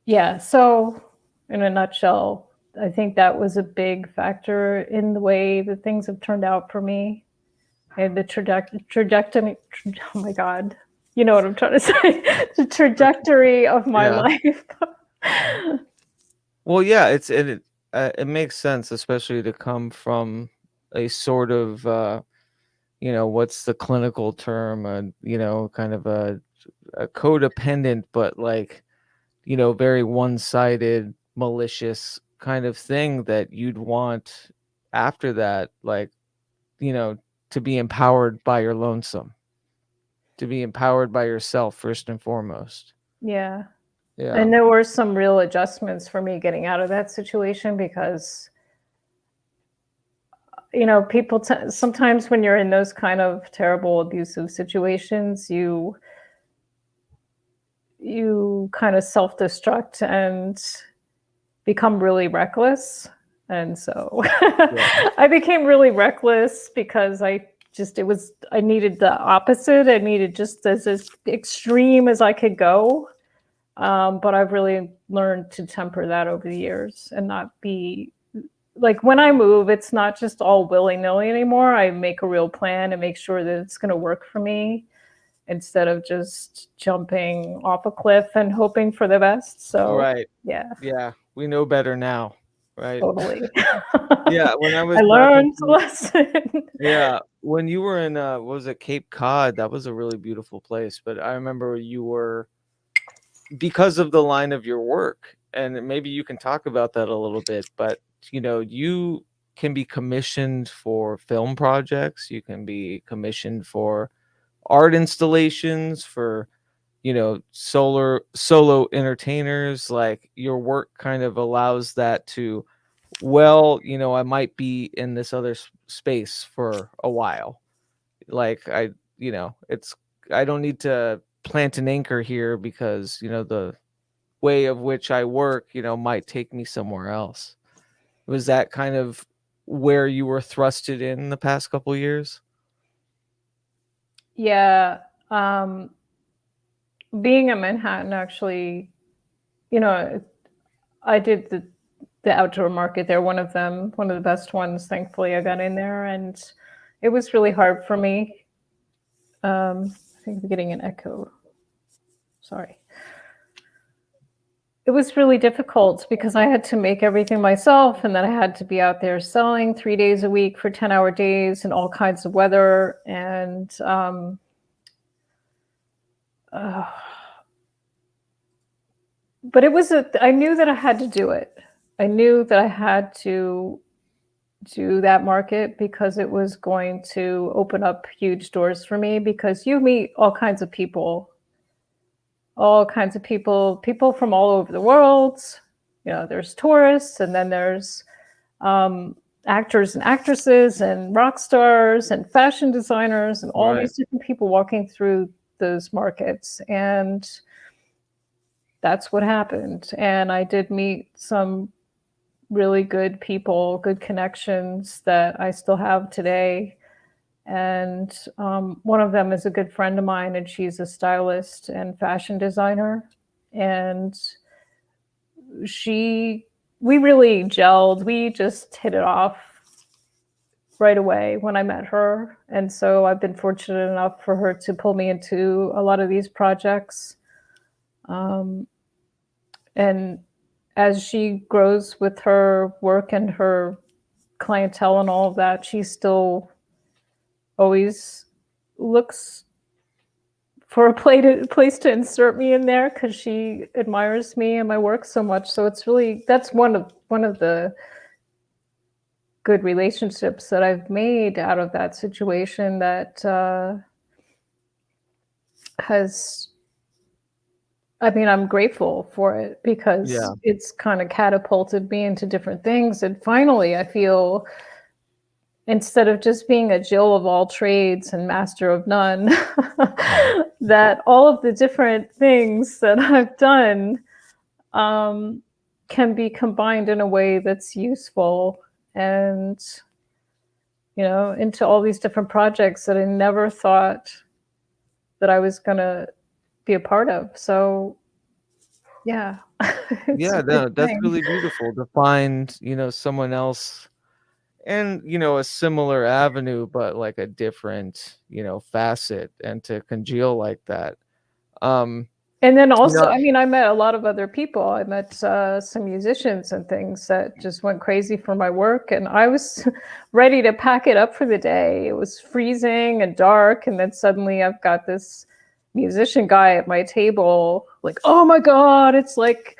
yeah, so in a nutshell, I think that was a big factor in the way that things have turned out for me. And the trajectory, oh my God, you know what I'm trying to say, the trajectory of my life. Well, yeah, it makes sense, especially to come from a sort of, what's the clinical term, kind of a codependent, but like, very one-sided, malicious kind of thing that you'd want after that, like, to be empowered by your lonesome, to be empowered by yourself first and foremost. Yeah. Yeah. And there were some real adjustments for me getting out of that situation, because, people sometimes when you're in those kind of terrible abusive situations, you kind of self-destruct and become really reckless. And so I became really reckless because I needed the opposite. I needed just as extreme as I could go. But I've really learned to temper that over the years and not be like, when I move, it's not just all willy-nilly anymore. I make a real plan and make sure that it's going to work for me, instead of just jumping off a cliff and hoping for the best. So right. Yeah, we know better now, right? totally. Yeah, when I was I learned the lesson. Yeah, when you were in what was it, Cape Cod, that was a really beautiful place. But I remember you were, because of the line of your work, and maybe you can talk about that a little bit, but you can be commissioned for film projects, you can be commissioned for art installations, for solo entertainers. Like, your work kind of allows that to, I might be in this other space for a while. Like, I don't need to plant an anchor here, because the way of which I work might take me somewhere else. Was that kind of where you were thrusted in the past couple of years? Yeah. Being in Manhattan, actually, I did the outdoor market there, one of the best ones. Thankfully, I got in there, and it was really hard for me. I think I'm getting an echo. Sorry. it was really difficult because I had to make everything myself, and then I had to be out there selling 3 days a week for 10-hour days in all kinds of weather. And but it was I knew that I had to do it. I knew that I had to do that market because it was going to open up huge doors for me, because you meet all kinds of people, people from all over the world. You know, there's tourists, and then there's actors and actresses and rock stars and fashion designers and all these different people walking through those markets. And that's what happened. And I did meet some really good people, good connections that I still have today. And one of them is a good friend of mine, and she's a stylist and fashion designer. And we really gelled. We just hit it off right away when I met her. And so I've been fortunate enough for her to pull me into a lot of these projects. And as she grows with her work and her clientele and all of that, she still always looks for a place to insert me in there, because she admires me and my work so much. So it's really, that's one of the good relationships that I've made out of that situation, that I'm grateful for it, because it's kind of catapulted me into different things. And finally, I feel, instead of just being a Jill of all trades and master of none, that all of the different things that I've done can be combined in a way that's useful, and, you know, into all these different projects that I never thought that I was going to be a part of. So yeah. Yeah, no, that's really beautiful to find, you know, someone else and, you know, a similar avenue, but like a different, you know, facet, and to congeal like that. And then also, Yeah. I mean, I met a lot of other people. I met some musicians and things that just went crazy for my work. And I was ready to pack it up for the day. It was freezing and dark. And then suddenly I've got this musician guy at my table, like, oh my God, it's like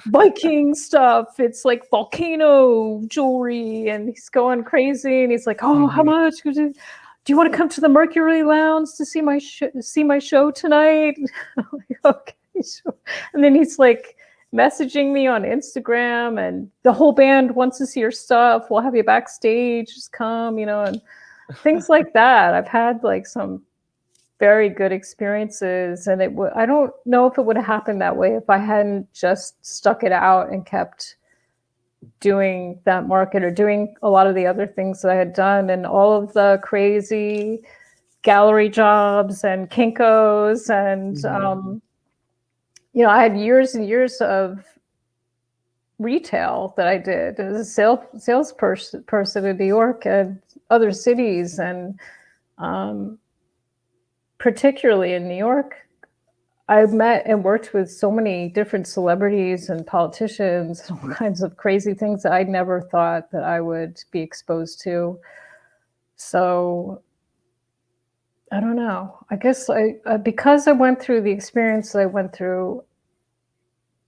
Viking stuff. It's like volcano jewelry. And he's going crazy. And he's like, oh, how much? Do you want to come to the Mercury Lounge to see my show tonight? I'm like, okay, sure. And then he's like messaging me on Instagram, and the whole band wants to see your stuff. We'll have you backstage. Just come, you know, and things like that. I've had like some very good experiences, and I don't know if it would have happened that way if I hadn't just stuck it out and kept doing that market, or doing a lot of the other things that I had done, and all of the crazy gallery jobs and Kinkos. And you know, I had years and years of retail that I did as a salesperson in New York and other cities. And particularly in New York, I met and worked with so many different celebrities and politicians, and all kinds of crazy things that I never thought that I would be exposed to. So I don't know. I guess because I went through the experience that I went through,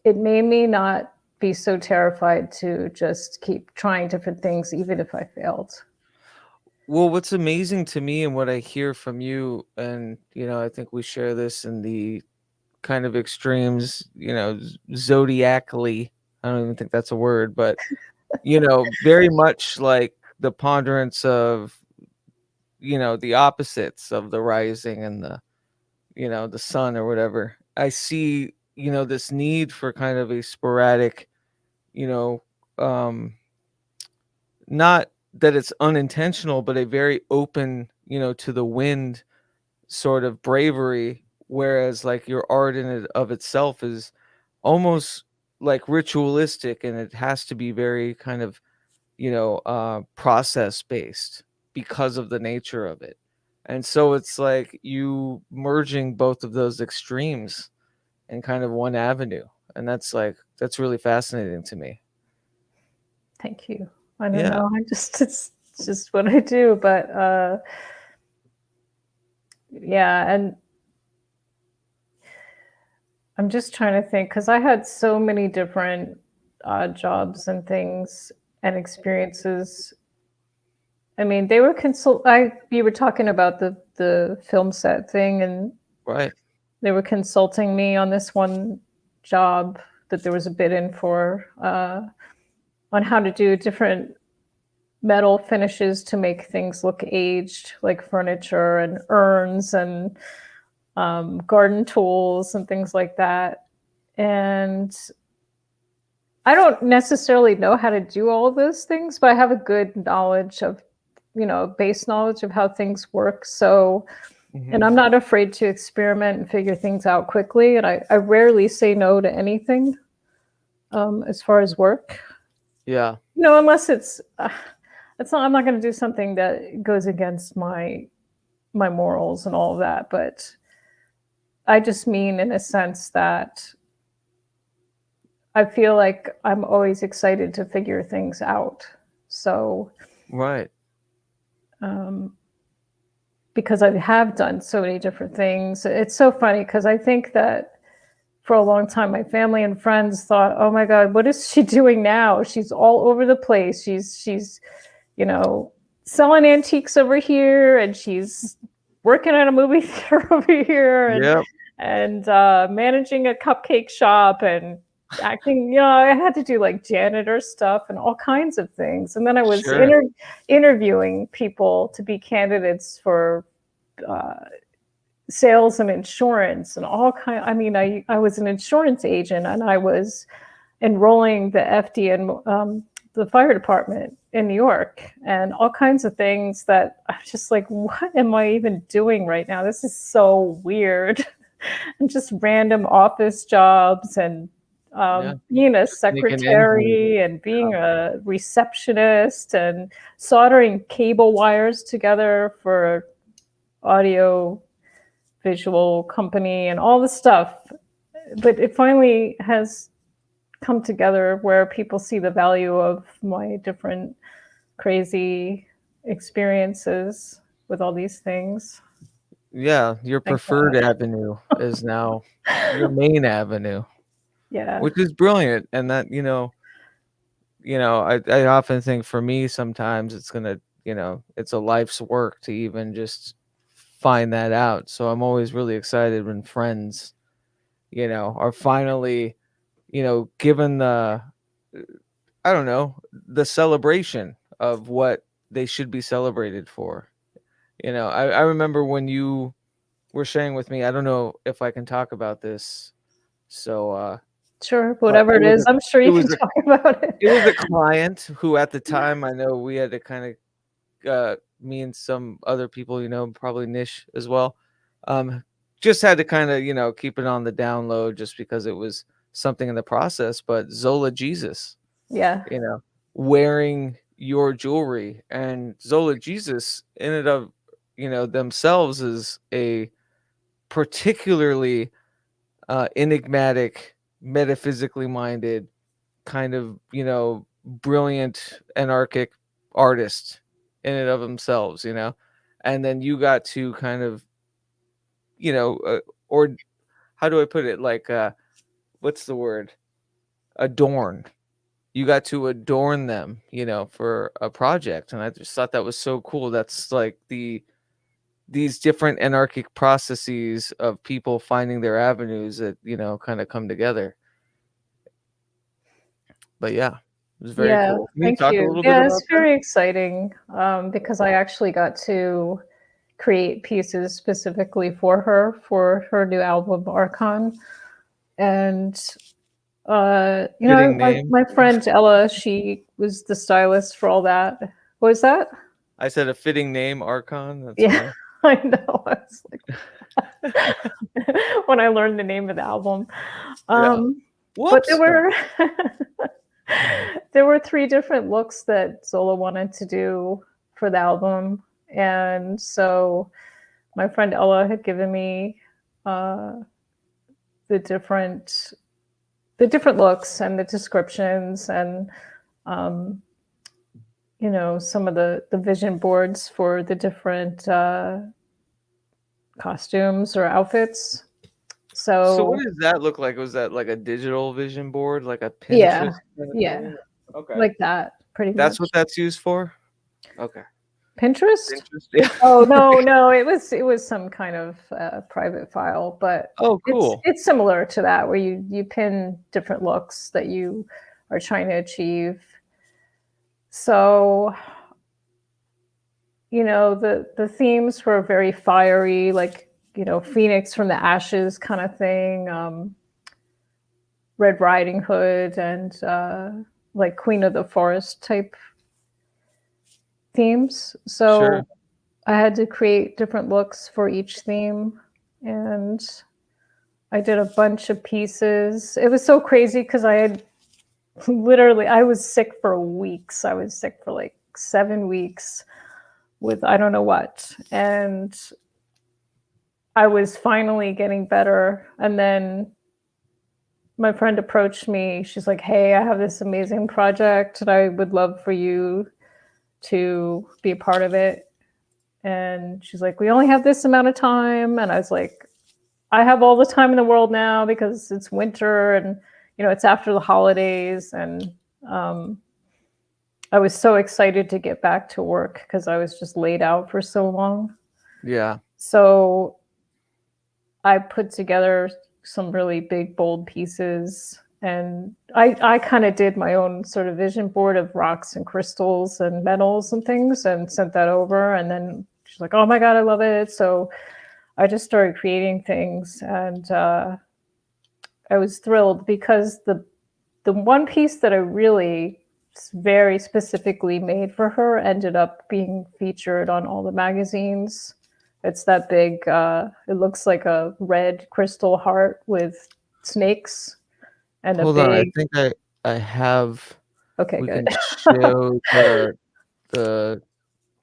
it made me not be so terrified to just keep trying different things, even if I failed. Well, what's amazing to me, and what I hear from you, and, you know, I think we share this in the kind of extremes, you know, zodiacally, I don't even think that's a word, but, you know, very much like the ponderance of, you know, the opposites of the rising and the, you know, the sun or whatever. I see, you know, this need for kind of a sporadic, you know, not that it's unintentional, but a very open, you know, to the wind sort of bravery. Whereas like your art in it of itself is almost like ritualistic, and it has to be very kind of, you know, process based because of the nature of it. And so it's like you merging both of those extremes in kind of one avenue. and that's really fascinating to me. Thank you. I don't Yeah. know. It's just what I do, but yeah, and I'm just trying to think because I had so many different jobs and things and experiences. I mean, they were you were talking about the film set thing, and Right. they were consulting me on this one job that there was a bid in for on how to do different metal finishes to make things look aged, like furniture and urns and garden tools and things like that. And I don't necessarily know how to do all of those things, but I have a good knowledge of, base knowledge of how things work. So, and I'm not afraid to experiment and figure things out quickly. And I rarely say no to anything as far as work. Yeah. Unless I'm not going to do something that goes against my morals and all of that. But I just mean in a sense that I feel like I'm always excited to figure things out. So, Right. Because I have done so many different things, it's so funny because I think that for a long time, my family and friends thought, "Oh my God, what is she doing now? She's all over the place. She's selling antiques over here, and she's working at a movie theater over here, and managing a cupcake shop and acting. I had to do like janitor stuff and all kinds of things. And then I was interviewing people to be candidates for sales and insurance and all kind. I mean, I was an insurance agent, and I was enrolling the FD in the fire department in New York, and all kinds of things that I'm just like, what am I even doing right now? This is so weird. And just random office jobs and being a secretary and being a receptionist and soldering cable wires together for audio visual company and all the stuff. But it finally has come together where people see the value of my different crazy experiences with all these things. Yeah, your preferred avenue is now your main avenue. Yeah. Which is brilliant. And that, I often think for me sometimes it's gonna, it's a life's work to even just find that out. So I'm always really excited when friends, are finally, given the I don't know, the celebration of what they should be celebrated for. I remember when you were sharing with me, I don't know if I can talk about this. So sure, whatever it is, I'm sure you can talk about it. It was a client who at the time, I know we had to kind of me and some other people, probably Nish as well, just had to kind of, keep it on the down low just because it was something in the process. But Zola Jesus, yeah, wearing your jewelry, and Zola Jesus in and of, themselves is a particularly enigmatic, metaphysically minded, kind of, brilliant anarchic artist in and of themselves, and then you got to kind of, or how do I put it? Like, what's the word? Adorn. You got to adorn them, for a project. And I just thought that was so cool. That's like these different anarchic processes of people finding their avenues that, kind of come together. But yeah, it was very cool. Can thank talk you. a little bit about It's very exciting because I actually got to create pieces specifically for her new album Archon. And my friend Ella, she was the stylist for all that. What was that? I said a fitting name, Archon. That's yeah, I know. I was like, when I learned the name of the album. But there were 3 different looks that Zola wanted to do for the album. And so my friend Ella had given me the different the different looks and the descriptions and you know, some of the vision boards for the different costumes or outfits. So So what does that look like? Was that like a digital vision board, like a yeah, Pinterest kind of yeah, thing? Okay. like that, pretty That's much. what that's used for? Okay. Pinterest? Pinterest. Yeah. Oh no, it was some kind of private file, but Oh, cool. it's similar to that where you pin different looks that you are trying to achieve. So, you know, the themes were very fiery, like, you know, Phoenix from the ashes kind of thing, Red Riding Hood, and like Queen of the Forest type themes. So Sure. I had to create different looks for each theme, and I did a bunch of pieces. It was so crazy because I had literally, I was sick for weeks. I was sick for like 7 weeks with I don't know what. And I was finally getting better. And then my friend approached me. She's like, hey, I have this amazing project and I would love for you to be a part of it. And she's like, we only have this amount of time. And I was like, I have all the time in the world now because it's winter and, you know, it's after the holidays. And I was so excited to get back to work because I was just laid out for so long. Yeah. So I put together some really big, bold pieces. And I kind of did my own sort of vision board of rocks and crystals and metals and things and sent that over. And then she's like, oh my God, I love it. So I just started creating things. And I was thrilled because the one piece that I really very specifically made for her ended up being featured on all the magazines. It's that big, it looks like a red crystal heart with snakes and Hold a on, I big. think I have. Okay, We good. can show the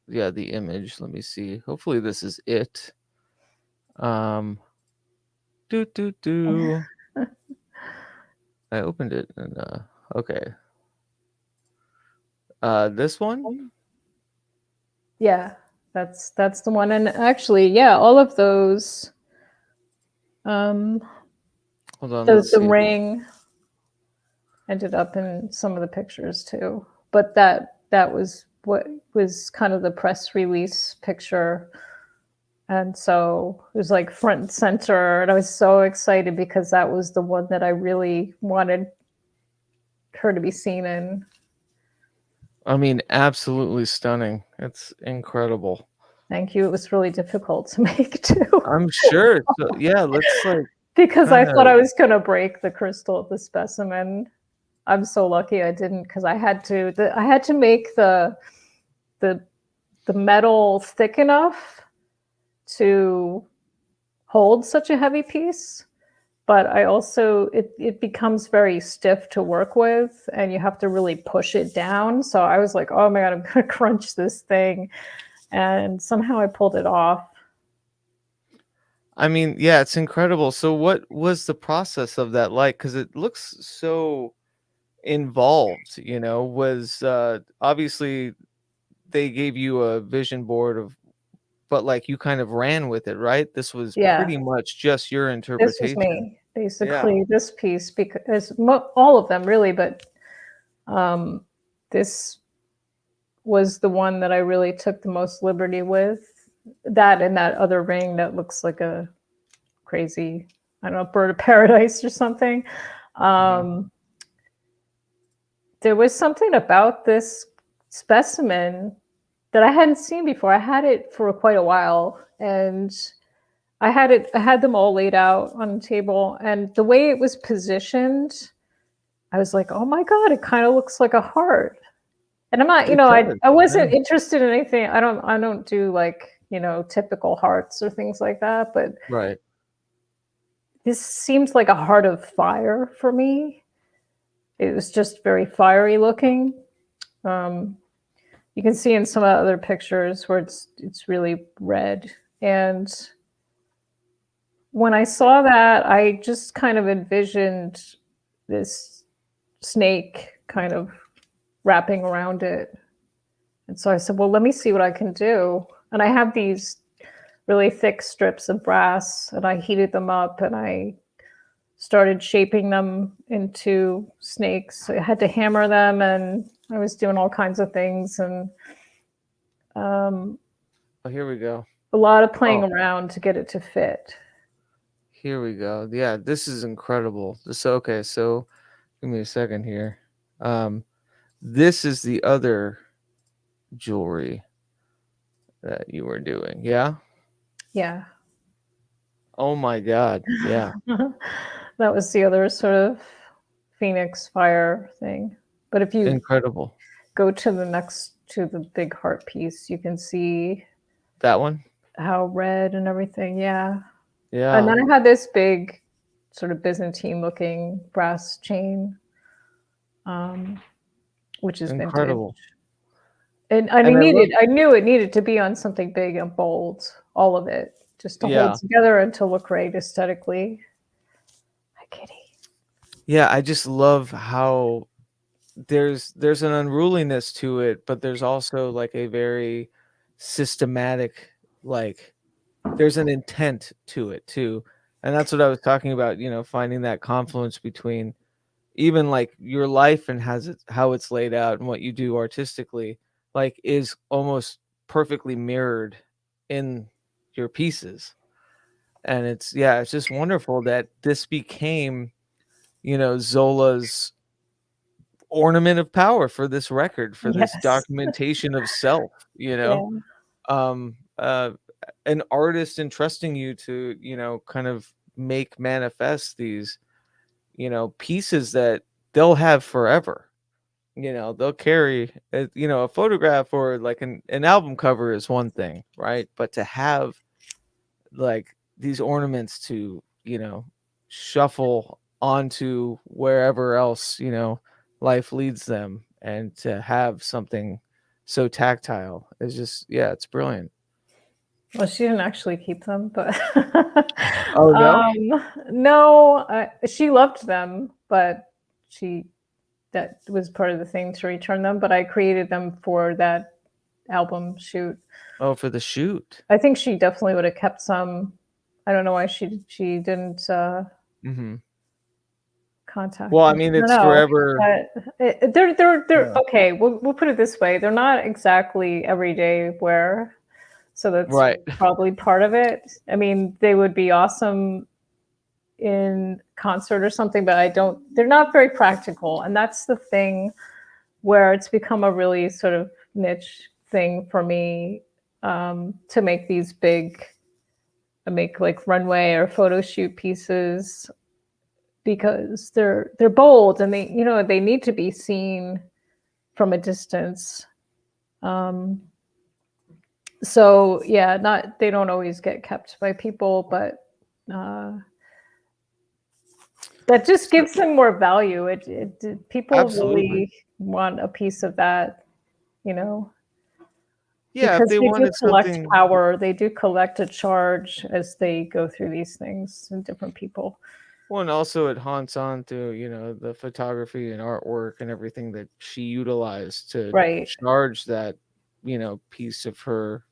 yeah, the image. Let me see. Hopefully this is it. Do. I opened it and okay. This one? Yeah, that's the one. And actually, yeah, all of those. Hold on, let's The see. ring ended up in some of the pictures too, but that was what was kind of the press release picture. And so it was like front and center. And I was so excited because that was the one that I really wanted her to be seen in. I mean, absolutely stunning. It's incredible. Thank you. It was really difficult to make too. I'm sure. So, yeah, let's like because I kinda- thought I was going to break the crystal of the specimen. I'm so lucky I didn't because I had to make the metal thick enough to hold such a heavy piece, but I also it becomes very stiff to work with and you have to really push it down. So I was like, oh my God, I'm gonna crunch this thing. And somehow I pulled it off. I mean, yeah, it's incredible. So what was the process of that like? Because it looks so involved, you know, was obviously they gave you a vision board of, but like you kind of ran with it, right? This was pretty much just your This was interpretation. me, basically. This piece, because all of them really, but this was the one that I really took the most liberty with. That and that other ring that looks like a crazy, I don't know, bird of paradise or something. There was something about this specimen that I hadn't seen before. I had it for quite a while, and I had them all laid out on the table, and the way it was positioned, I was like, oh my God, it kind of looks like a heart. And I'm not, you know, I wasn't interested in anything. I don't do like, you know, typical hearts or things like that, but Right. this seemed like a heart of fire for me. It was just very fiery looking. You can see in some other pictures where it's really red. And when I saw that, I just kind of envisioned this snake kind of wrapping around it. And so I said, well, let me see what I can do. And I have these really thick strips of brass, and I heated them up, and I started shaping them into snakes. So I had to hammer them, and I was doing all kinds of things, and Oh, here we go. a lot of playing around to get it to fit. Here we go. Yeah, this is incredible. Okay, so give me a second here. This is the other jewelry that you were doing. Yeah. Yeah. Oh my God. Yeah. That was the other sort of phoenix fire thing. But if you Incredible. go to the big heart piece, you can see That one. how red and everything. Yeah. Yeah. And then I had this big sort of Byzantine looking brass chain, which is Incredible. Vintage. And I knew it needed to be on something big and bold, all of it, just to hold together and to look right aesthetically. Hi, Kitty. Yeah, I just love how there's an unruliness to it, but there's also like a very systematic, like there's an intent to it too. And that's what I was talking about, finding that confluence between even like your life and how it's laid out and what you do artistically, like is almost perfectly mirrored in your pieces. And it's just wonderful that this became, Zola's ornament of power for this record, for this documentation of self, an artist entrusting you to, kind of make manifest these, pieces that they'll have forever. They'll carry, a photograph or like an album cover is one thing, right? But to have like these ornaments to, shuffle onto wherever else, life leads them, and to have something so tactile is just, it's brilliant. Well, she didn't actually keep them, but oh no, no, she loved them, but that was part of the thing to return them. But I created them for that album shoot. Oh, for the shoot. I think she definitely would have kept some. I don't know why she didn't contact. Well, I mean, it's forever. They're okay. We'll put it this way: they're not exactly everyday wear. So that's probably part of it. I mean, they would be awesome in concert or something, but they're not very practical. And that's the thing where it's become a really sort of niche thing for me, to make these make like runway or photo shoot pieces, because they're bold and they need to be seen from a distance. So they don't always get kept by people, but that just gives them more value. People Absolutely really want a piece of that, Yeah, because if they wanted do collect something power. They do collect a charge as they go through these things, and different people. Well, and also it haunts on to, the photography and artwork and everything that she utilized to charge that, piece of her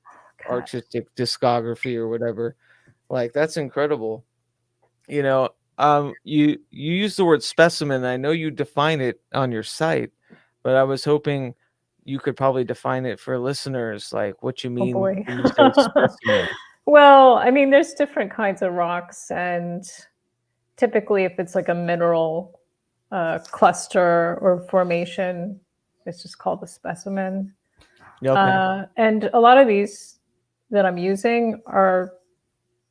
artistic discography or whatever. Like, that's incredible. You use the word specimen. I know you define it on your site, but I was hoping you could probably define it for listeners, like what you mean when you say specimen. Well, I mean, there's different kinds of rocks, and typically if it's like a mineral cluster or formation, it's just called a specimen. Okay. And a lot of these that I'm using are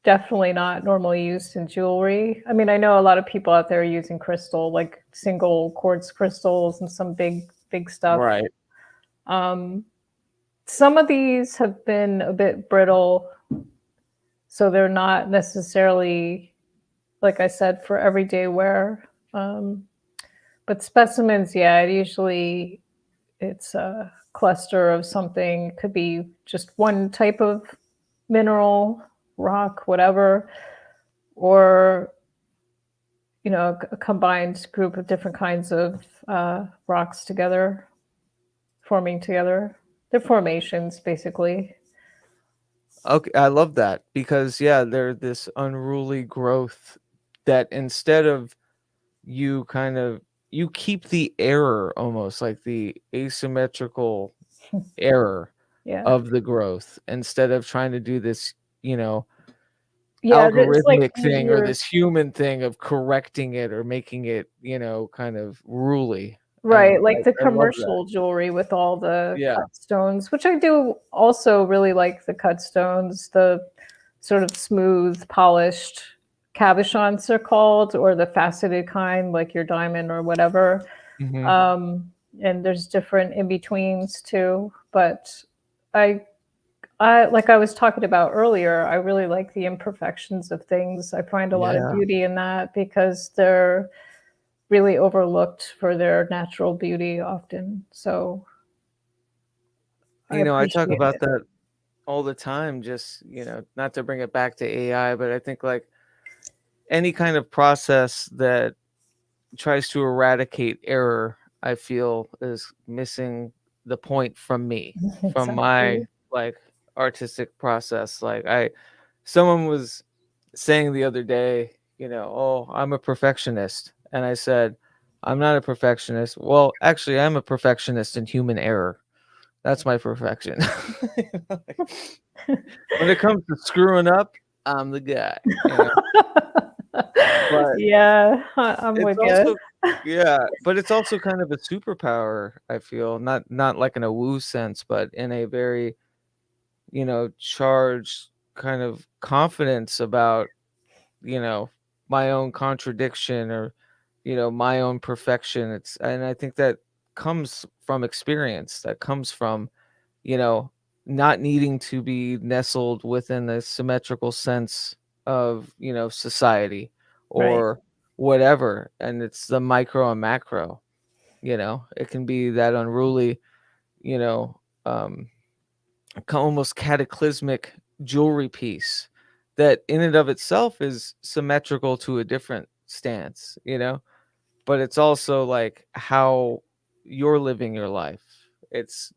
definitely not normally used in jewelry. I mean, I know a lot of people out there using crystal, like single quartz crystals and some big stuff. Right. Some of these have been a bit brittle, so they're not necessarily, like I said, for everyday wear. But specimens, it's a cluster of something. It could be just one type of mineral, rock, whatever, or a combined group of different kinds of rocks together, forming together. They're formations, basically. Okay, I love that because they're this unruly growth that instead of you you keep the error, almost like the asymmetrical error Yeah. of the growth, instead of trying to do this, Yeah, it's like algorithmic thing or you're this human thing of correcting it or making it, kind of ruly. right, And like the I love that. commercial jewelry with all the Yeah. cut stones, which I do also really like the cut stones, the sort of smooth, polished cabochons are called, or the faceted kind, like your diamond or whatever. Hmm. Um, and there's different in betweens too. But I like I was talking about earlier, I really like the imperfections of things. I find a lot of Yeah. beauty in that because they're really overlooked for their natural beauty often. So I I talk appreciate about it. that all the time, just, not to bring it back to AI, but I think like any kind of process that tries to eradicate error, I feel is missing the point from me, from my Exactly. like artistic process. Like someone was saying the other day, oh, I'm a perfectionist. And I said, I'm not a perfectionist. Well, actually, I'm a perfectionist in human error. That's my perfection. Like, when it comes to screwing up, I'm the guy, But Yeah, I'm it's with you. also but it's also kind of a superpower, I feel. Not like in a woo sense, but in a very, charged kind of confidence about, you know, my own contradiction or, my own perfection. And I think that comes from experience. That comes from, you know, not needing to be nestled within a symmetrical sense of, society Right. or whatever. And it's the micro and macro, it can be that unruly, you know, um, almost cataclysmic jewelry piece that in and of itself is symmetrical to a different stance, but it's also like how you're living your life. It's,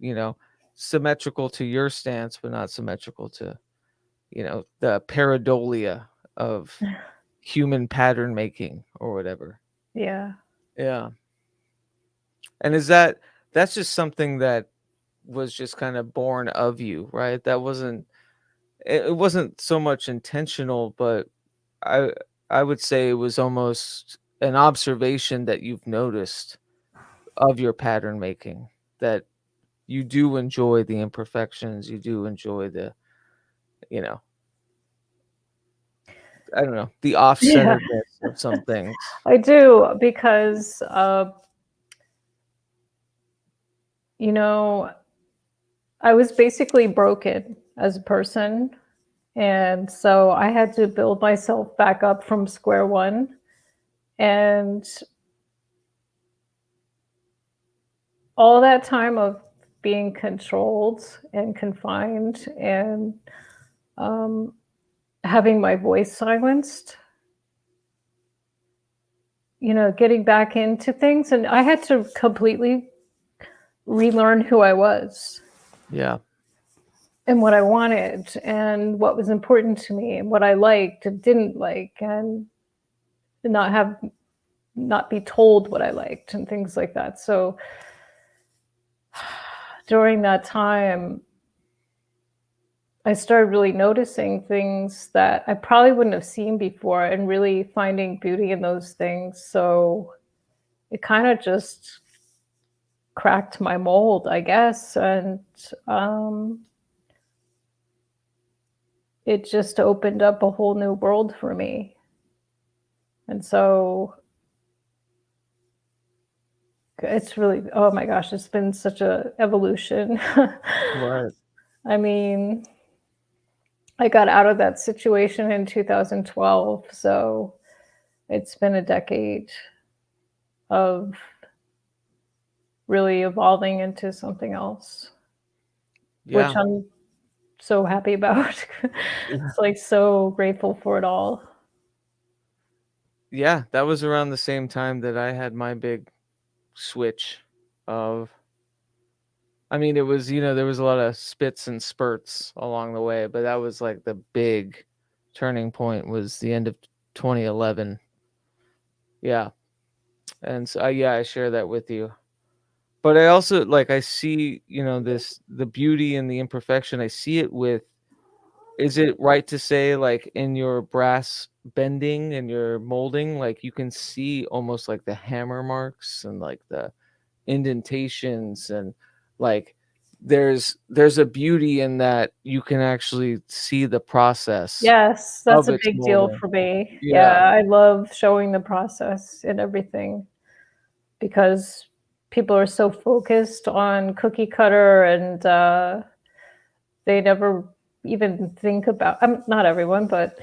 symmetrical to your stance, but not symmetrical to, the pareidolia of human pattern making or whatever. Yeah. Yeah. And that's just something that was just kind of born of you, right? It wasn't so much intentional, but I I would say it was almost an observation that you've noticed of your pattern making, that you do enjoy the imperfections, you do enjoy the, you know, I don't know, the Yeah, off-centeredness of some things. I do because you know, I was basically broken as a person. And so I had to build myself back up from square one. And all that time of being controlled and confined and um, having my voice silenced, getting back into things. And I had to completely relearn who I was Yeah. and what I wanted and what was important to me and what I liked and didn't like and not be told what I liked and things like that. So during that time, I started really noticing things that I probably wouldn't have seen before and really finding beauty in those things. So it kind of just cracked my mold, I guess. And um, it just opened up a whole new world for me. And so it's really, oh my gosh, it's been such a evolution. Right. I mean, I got out of that situation in 2012, so it's been a decade of really evolving into something else, which Yeah. I'm so happy about. Yeah. It's like so grateful for it all. Yeah, that was around the same time that I had my big switch of, I mean, it was, there was a lot of spits and spurts along the way, but that was like the big turning point was the end of 2011. Yeah. And so, yeah, I share that with you. But I also like, I see, the beauty and the imperfection. I see it with, is it right to say like in your brass bending and your molding, like you can see almost like the hammer marks and like the indentations, and like there's a beauty in that you can actually see the process Yes, that's of a its big deal molding. for me. Yeah. Yeah, I love showing the process and everything because people are so focused on cookie cutter and they never even think about, not everyone, but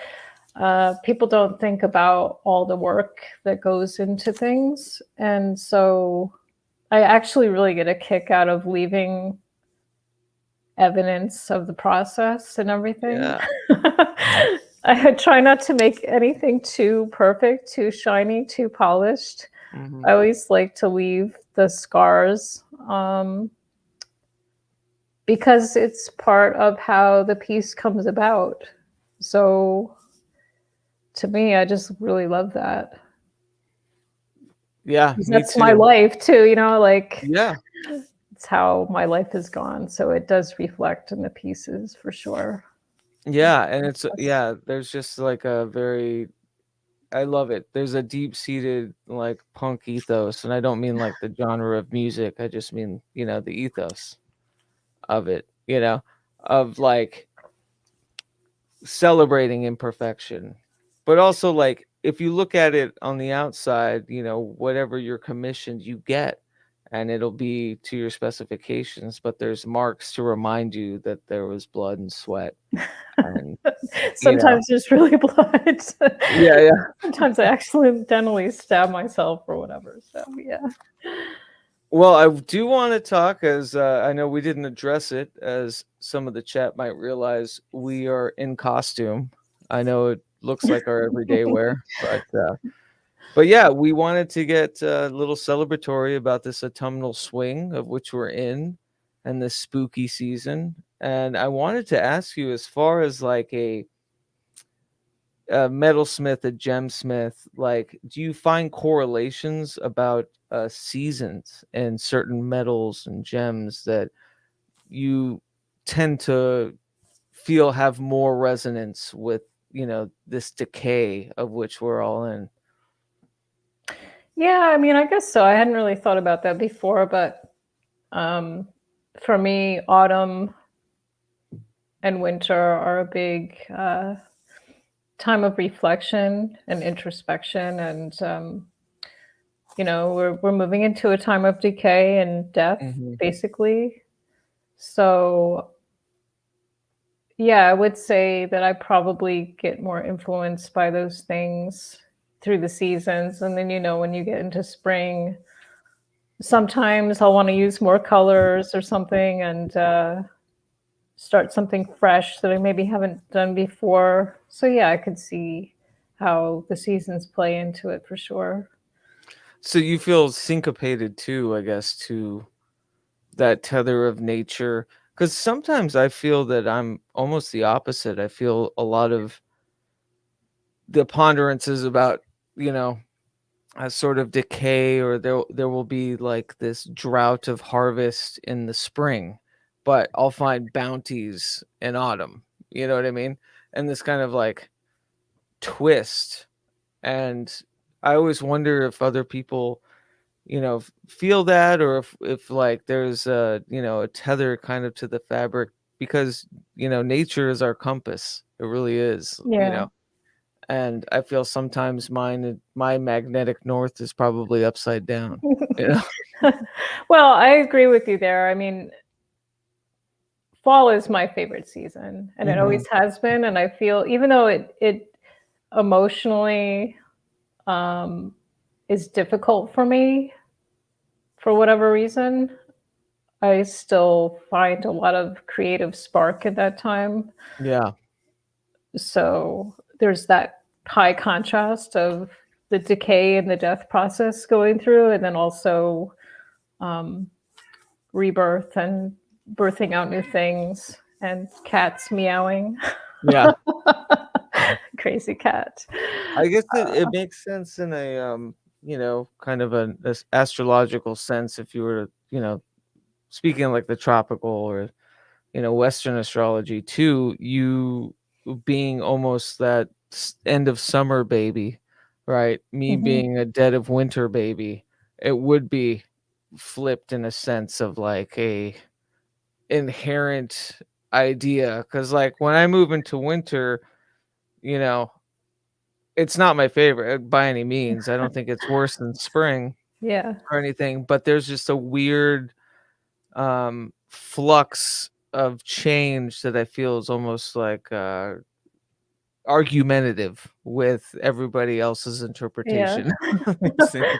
people don't think about all the work that goes into things. And so I actually really get a kick out of leaving evidence of the process and everything. Yeah. I try not to make anything too perfect, too shiny, too polished. Hmm. I always like to leave the scars because it's part of how the piece comes about. So to me, I just really love that. Yeah, 'Cause me that's my too. life too, like Yeah. it's how my life has gone. So it does reflect in the pieces for sure. Yeah, and it's, yeah, there's just like a very, I love it. There's a deep-seated like punk ethos, and I don't mean like the genre of music. I just mean, the ethos of it, of like celebrating imperfection. But also like if you look at it on the outside, whatever you're commissioned, you get, and it'll be to your specifications, but there's marks to remind you that there was blood and sweat. And you know, Sometimes there's really blood. yeah, yeah. Sometimes I accidentally stab myself or whatever. So yeah. Well, I do want to talk, as I know we didn't address it, as some of the chat might realize we are in costume. I know it looks like our everyday wear, but yeah, we wanted to get a little celebratory about this autumnal swing of which we're in, and this spooky season. And I wanted to ask you, as far as like a metalsmith, a gemsmith, like, do you find correlations about seasons and certain metals and gems that you tend to feel have more resonance with, this decay of which we're all in? Yeah, I mean, I guess so. I hadn't really thought about that before, but um, for me, autumn and winter are a big time of reflection and introspection, and we're moving into a time of decay and death, Hmm. basically. So yeah, I would say that I probably get more influenced by those things through the seasons. And then, when you get into spring, sometimes I'll want to use more colors or something and start something fresh that I maybe haven't done before. So, yeah, I could see how the seasons play into it for sure. So you feel syncopated too, I guess, to that tether of nature. Because sometimes I feel that I'm almost the opposite. I feel a lot of the ponderances about, you know, a sort of decay, or there will be like this drought of harvest in the spring, but I'll find bounties in autumn. You know what I mean? And this kind of like twist. And I always wonder if other people, feel that, or if like there's a tether kind of to the fabric, because nature is our compass. It really is. Yeah. And I feel sometimes my magnetic north is probably upside down. You know? Well, I agree with you there. I mean, fall is my favorite season, and it Mhm. always has been. And I feel, even though it emotionally um, is difficult for me for whatever reason, I still find a lot of creative spark at that time. Yeah. So there's that high contrast of the decay and the death process going through, and then also rebirth and birthing out new things, and cats meowing. Yeah. Crazy cat. I guess it makes sense in a kind of this astrological sense if you were to, speaking like the tropical or Western astrology too, you being almost that end of summer baby, right? Me being a dead of winter baby, it would be flipped in a sense of like a inherent idea. Because like when I move into winter, you know, it's not my favorite by any means. I don't think it's worse than spring Yeah. or anything, but there's just a weird flux of change that I feel is almost like argumentative with everybody else's Yeah. interpretation. of these things,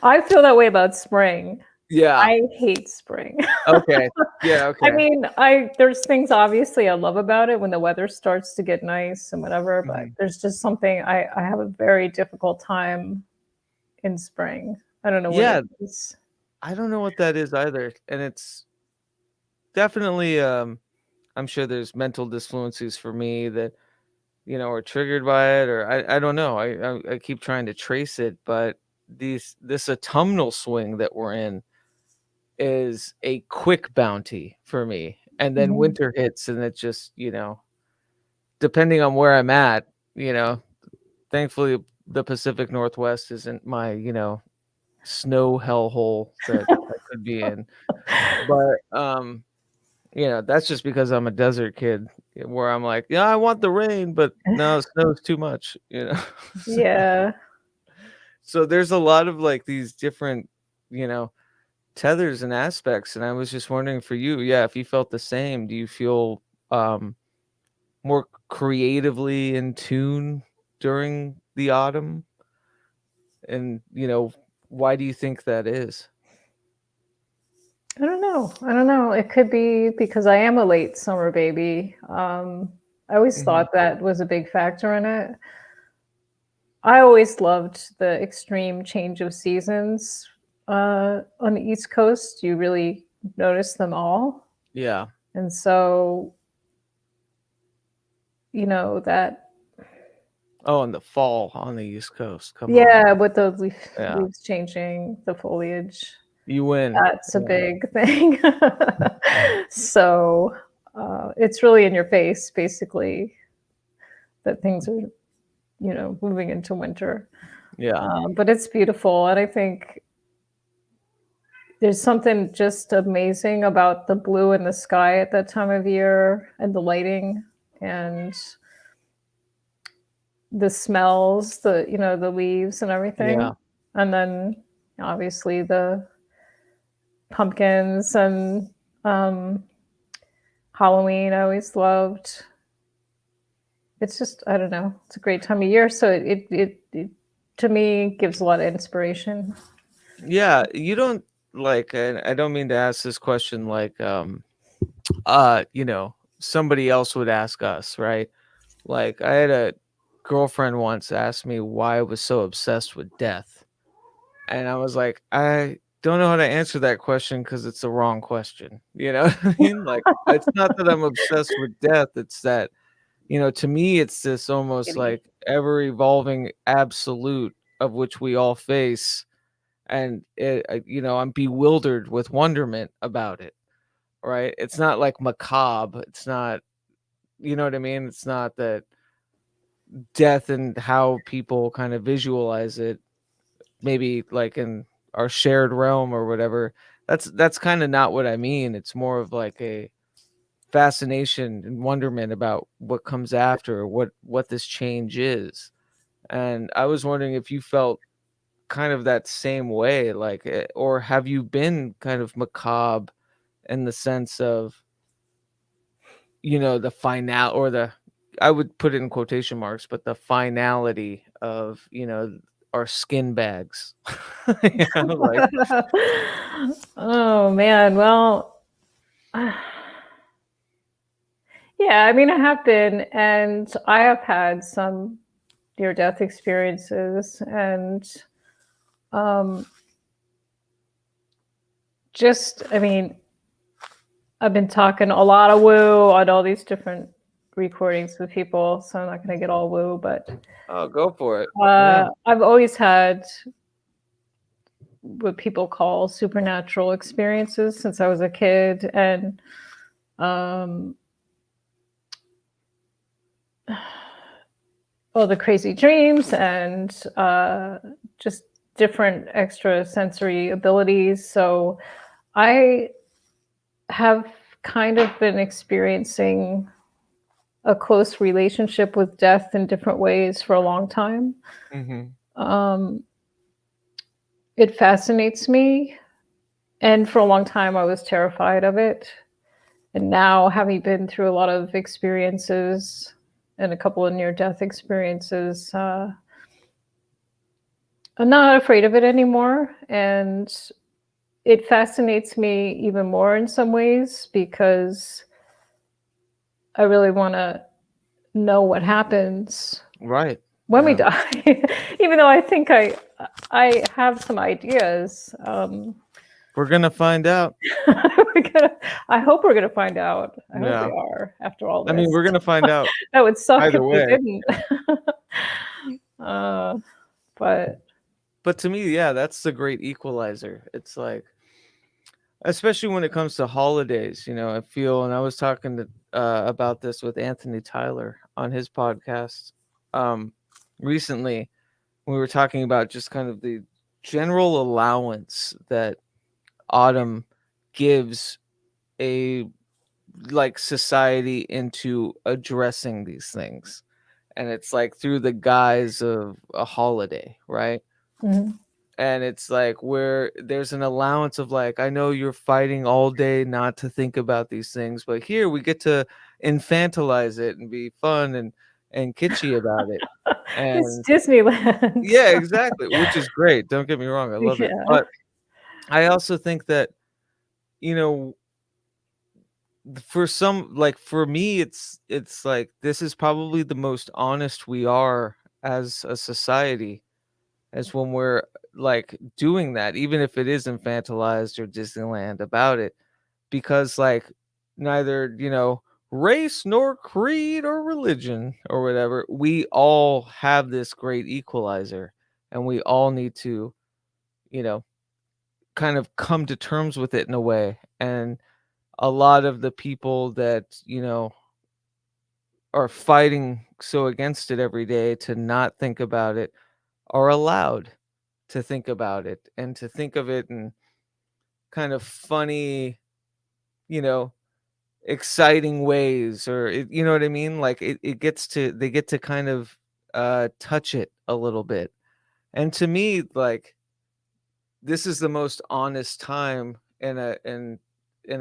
I feel that way about spring. Yeah. I hate spring. Okay. Yeah. Okay. I mean, there's things obviously I love about it when the weather starts to get nice and whatever, but there's just something I have a very difficult time in spring. I don't know what it is. I don't know what that is either, and it's definitely I'm sure there's mental disfluencies for me that are triggered by it, or I don't know. I keep trying to trace it, but this autumnal swing that we're in is a quick bounty for me, and then winter hits, and it just depending on where I'm at, thankfully the Pacific Northwest isn't my snow hellhole that I could be in, but that's just because I'm a desert kid where I'm like, yeah, I want the rain, but no, snow is too much, Yeah. So there's a lot of like these different, tethers and aspects. And I was just wondering for you, if you felt the same, do you feel more creatively in tune during the autumn? And, why do you think that is? I don't know. It could be because I am a late summer baby. I always thought that was a big factor in it. I always loved the extreme change of seasons on the East Coast. You really notice them all. Yeah. And so, that. Oh, in the fall on the East Coast. Come on. Yeah, with the leaves changing, the foliage. You win. That's a big thing. So it's really in your face, basically, that things are, moving into winter. Yeah. But it's beautiful. And I think there's something just amazing about the blue in the sky at that time of year and the lighting and the smells, the leaves and everything. Yeah. And then obviously the pumpkins and Halloween I always loved. It's just, I don't know, it's a great time of year. So it to me gives a lot of inspiration. Yeah, you don't like, and I don't mean to ask this question like somebody else would ask us, right? Like I had a girlfriend once ask me why I was so obsessed with death. And I was like, I don't know how to answer that question because it's the wrong question. You know what I mean? Like, it's not that I'm obsessed with death. It's that, to me, it's this almost like ever evolving absolute of which we all face. And, I'm bewildered with wonderment about it. Right. It's not like macabre. It's not, you know what I mean? It's not that death and how people kind of visualize it, maybe like in our shared realm or whatever. That's kind of not what I mean. It's more of like a fascination and wonderment about what comes after, what this change is. And I was wondering if you felt kind of that same way, like, or have you been kind of macabre in the sense of, the final, or the, I would put it in quotation marks, but the finality of, our skin bags. Like, oh man, well, yeah, I mean, I have been, and I have had some near-death experiences, and I mean, I've been talking a lot of woo on all these different recordings with people, so I'm not going to get all woo, but Oh, go for it. Yeah. I've always had what people call supernatural experiences since I was a kid, and all the crazy dreams and just different extra sensory abilities. So I have kind of been experiencing a close relationship with death in different ways for a long time. It fascinates me. And for a long time, I was terrified of it. And now, having been through a lot of experiences and a couple of near-death experiences, I'm not afraid of it anymore. And it fascinates me even more in some ways because I really want to know what happens Right. when we die. Even though I think I have some ideas. We're gonna find out. I hope we're gonna find out. I hope Yeah. we are after all this. I mean, we're gonna find out. That would suck Either if way. we didn't. But to me, yeah, that's the great equalizer. It's like, especially when it comes to holidays, I feel, and I was talking to, about this with Anthony Tyler on his podcast recently. We were talking about just kind of the general allowance that autumn gives a society into addressing these things, and it's like through the guise of a holiday, right? And it's like where there's an allowance of like, I know you're fighting all day not to think about these things, but here we get to infantilize it and be fun and kitschy about it. it's And Disneyland. yeah, exactly, which is great. Don't get me wrong, I love it. But I also think that, for me, it's like this is probably the most honest we are as a society, as when we're like doing that, even if it is infantilized or Disneyland about it, because like neither, race nor creed or religion or whatever, we all have this great equalizer, and we all need to, kind of come to terms with it in a way. And a lot of the people that, are fighting so against it every day to not think about it are allowed to think about it, and to think of it in kind of funny, you know, exciting ways, or you know what I mean? Like they get to kind of touch it a little bit. And to me, like, this is the most honest time in a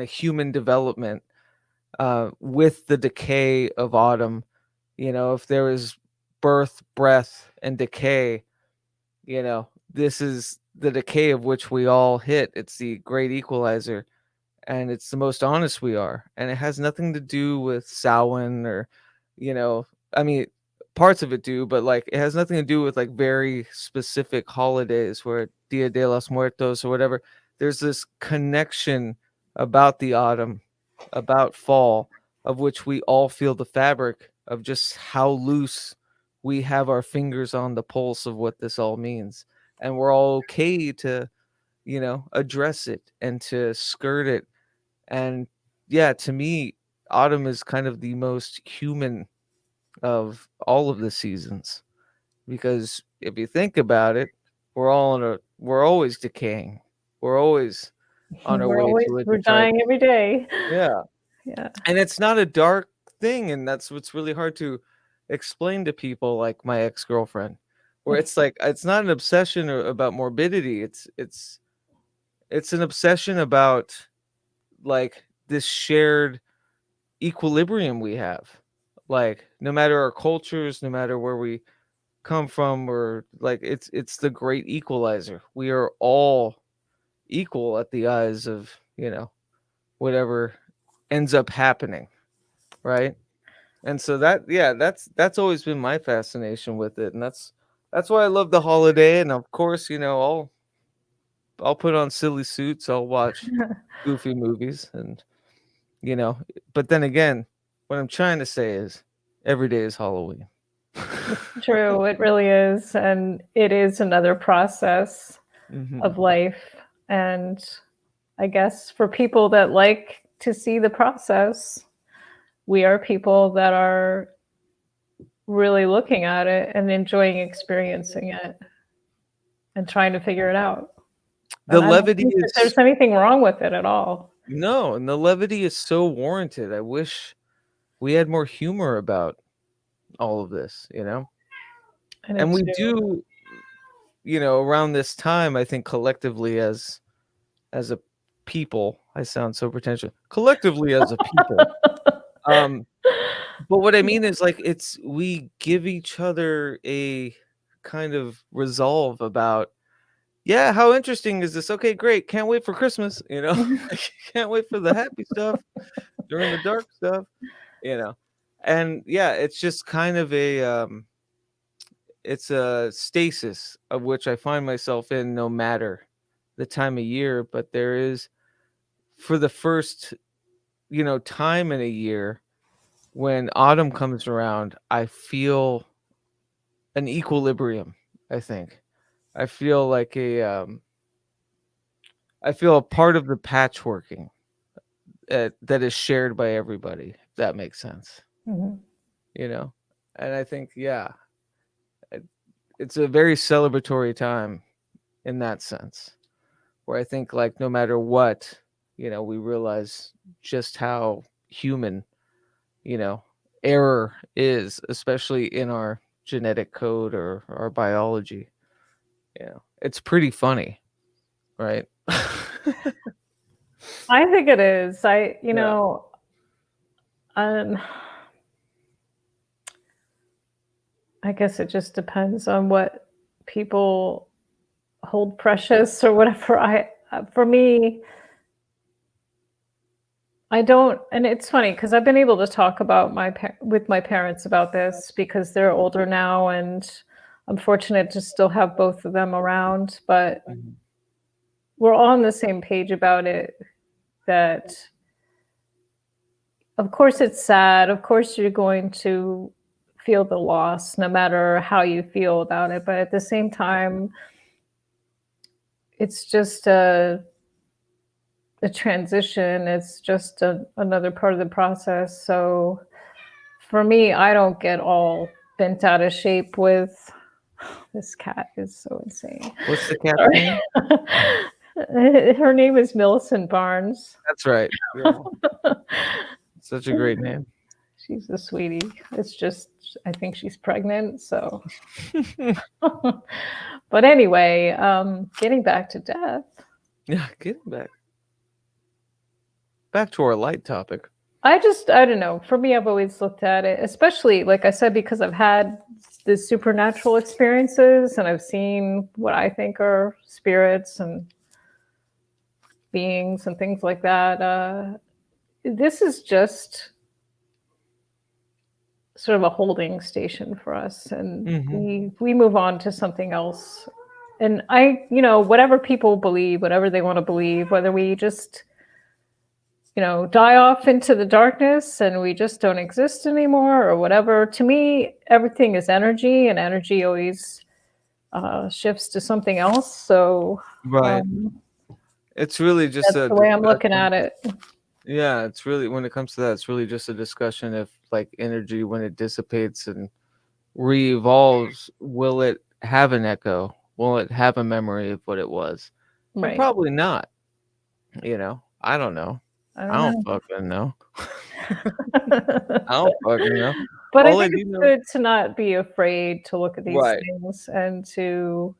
human development, with the decay of autumn. If there is birth, breath, and decay, this is the decay of which we all hit. It's the great equalizer, and it's the most honest we are. And it has nothing to do with Samhain or, I mean, parts of it do, but like it has nothing to do with like very specific holidays where Dia de los Muertos or whatever. There's this connection about the autumn, about fall, of which we all feel the fabric of just how loose we have our fingers on the pulse of what this all means. And we're all okay to, address it and to skirt it. And yeah, to me, autumn is kind of the most human of all of the seasons, because if you think about it, we're always decaying. We're always on our way to a we're dying every day. Yeah. Yeah. And it's not a dark thing, and that's what's really hard to explain to people like my ex-girlfriend, where it's like it's not an obsession about morbidity. It's an obsession about like this shared equilibrium we have. Like no matter our cultures, no matter where we come from, or like it's the great equalizer. We are all equal at the eyes of, whatever ends up happening, right? And so that's always been my fascination with it, and that's why I love the holiday. And of course, I'll put on silly suits, I'll watch goofy movies, and but then again, what I'm trying to say is every day is Halloween. True, it really is. And it is another process Mhm. of life. And I guess for people that like to see the process, we are people that are really looking at it and enjoying experiencing it and trying to figure it out. The And I don't levity think that is there's anything wrong with it at all. no, and the levity is so warranted. I wish we had more humor about all of this, And and it's we do, around this time, I think collectively as a people, I sound so pretentious. Collectively as a people, um, but what I mean is like we give each other a kind of resolve about, yeah, how interesting is this? Okay, great. Can't wait for Christmas, Can't wait for the happy stuff during the dark stuff, you know. And yeah, it's just kind of it's a stasis of which I find myself in no matter the time of year, but there is for the first, time in a year when autumn comes around, I feel an equilibrium, I think. I feel like I feel a part of the patchworking that is shared by everybody, if that makes sense, Mhm. you know? And I think, yeah, it- it's a very celebratory time in that sense, where I think, like, no matter what, we realize just how human, you know, error is, especially in our genetic code or our biology. It's pretty funny, right? I think it is. Yeah. Um, I guess it just depends on what people hold precious or whatever. For me, I don't, and it's funny because I've been able to talk about with my parents about this because they're older now, and I'm fortunate to still have both of them around. But Mhm. we're all on the same page about it. That of course it's sad. Of course you're going to feel the loss, no matter how you feel about it. But at the same time, it's just a transition. It's just another part of the process. So for me, I don't get all bent out of shape with this cat is so insane. What's the cat's Sorry. name? Her name is Millicent Barnes. That's right. Yeah. Such a great name. She's a sweetie. It's just I think she's pregnant, so but anyway, getting back to death. Yeah, getting back to our light topic. I don't know. For me, I've always looked at it, especially like I said, because I've had the supernatural experiences and I've seen what I think are spirits and beings and things like that. This is just sort of a holding station for us, and Mhm. we move on to something else. And whatever people believe, whatever they want to believe, whether we just die off into the darkness and we just don't exist anymore or whatever. To me, everything is energy, and energy always shifts to something else. So Right. um, It's really just that's a the way I'm looking discussion. at it. Yeah, it's really when it comes to that, it's really just a discussion of like energy when it dissipates and re-evolves, will it have an echo? Will it have a memory of what it was? And Right. probably not, I don't know. I I don't don't know. fucking know. I don't fucking know. But I All I think do it's know. good to not be afraid to look at these Right. things and to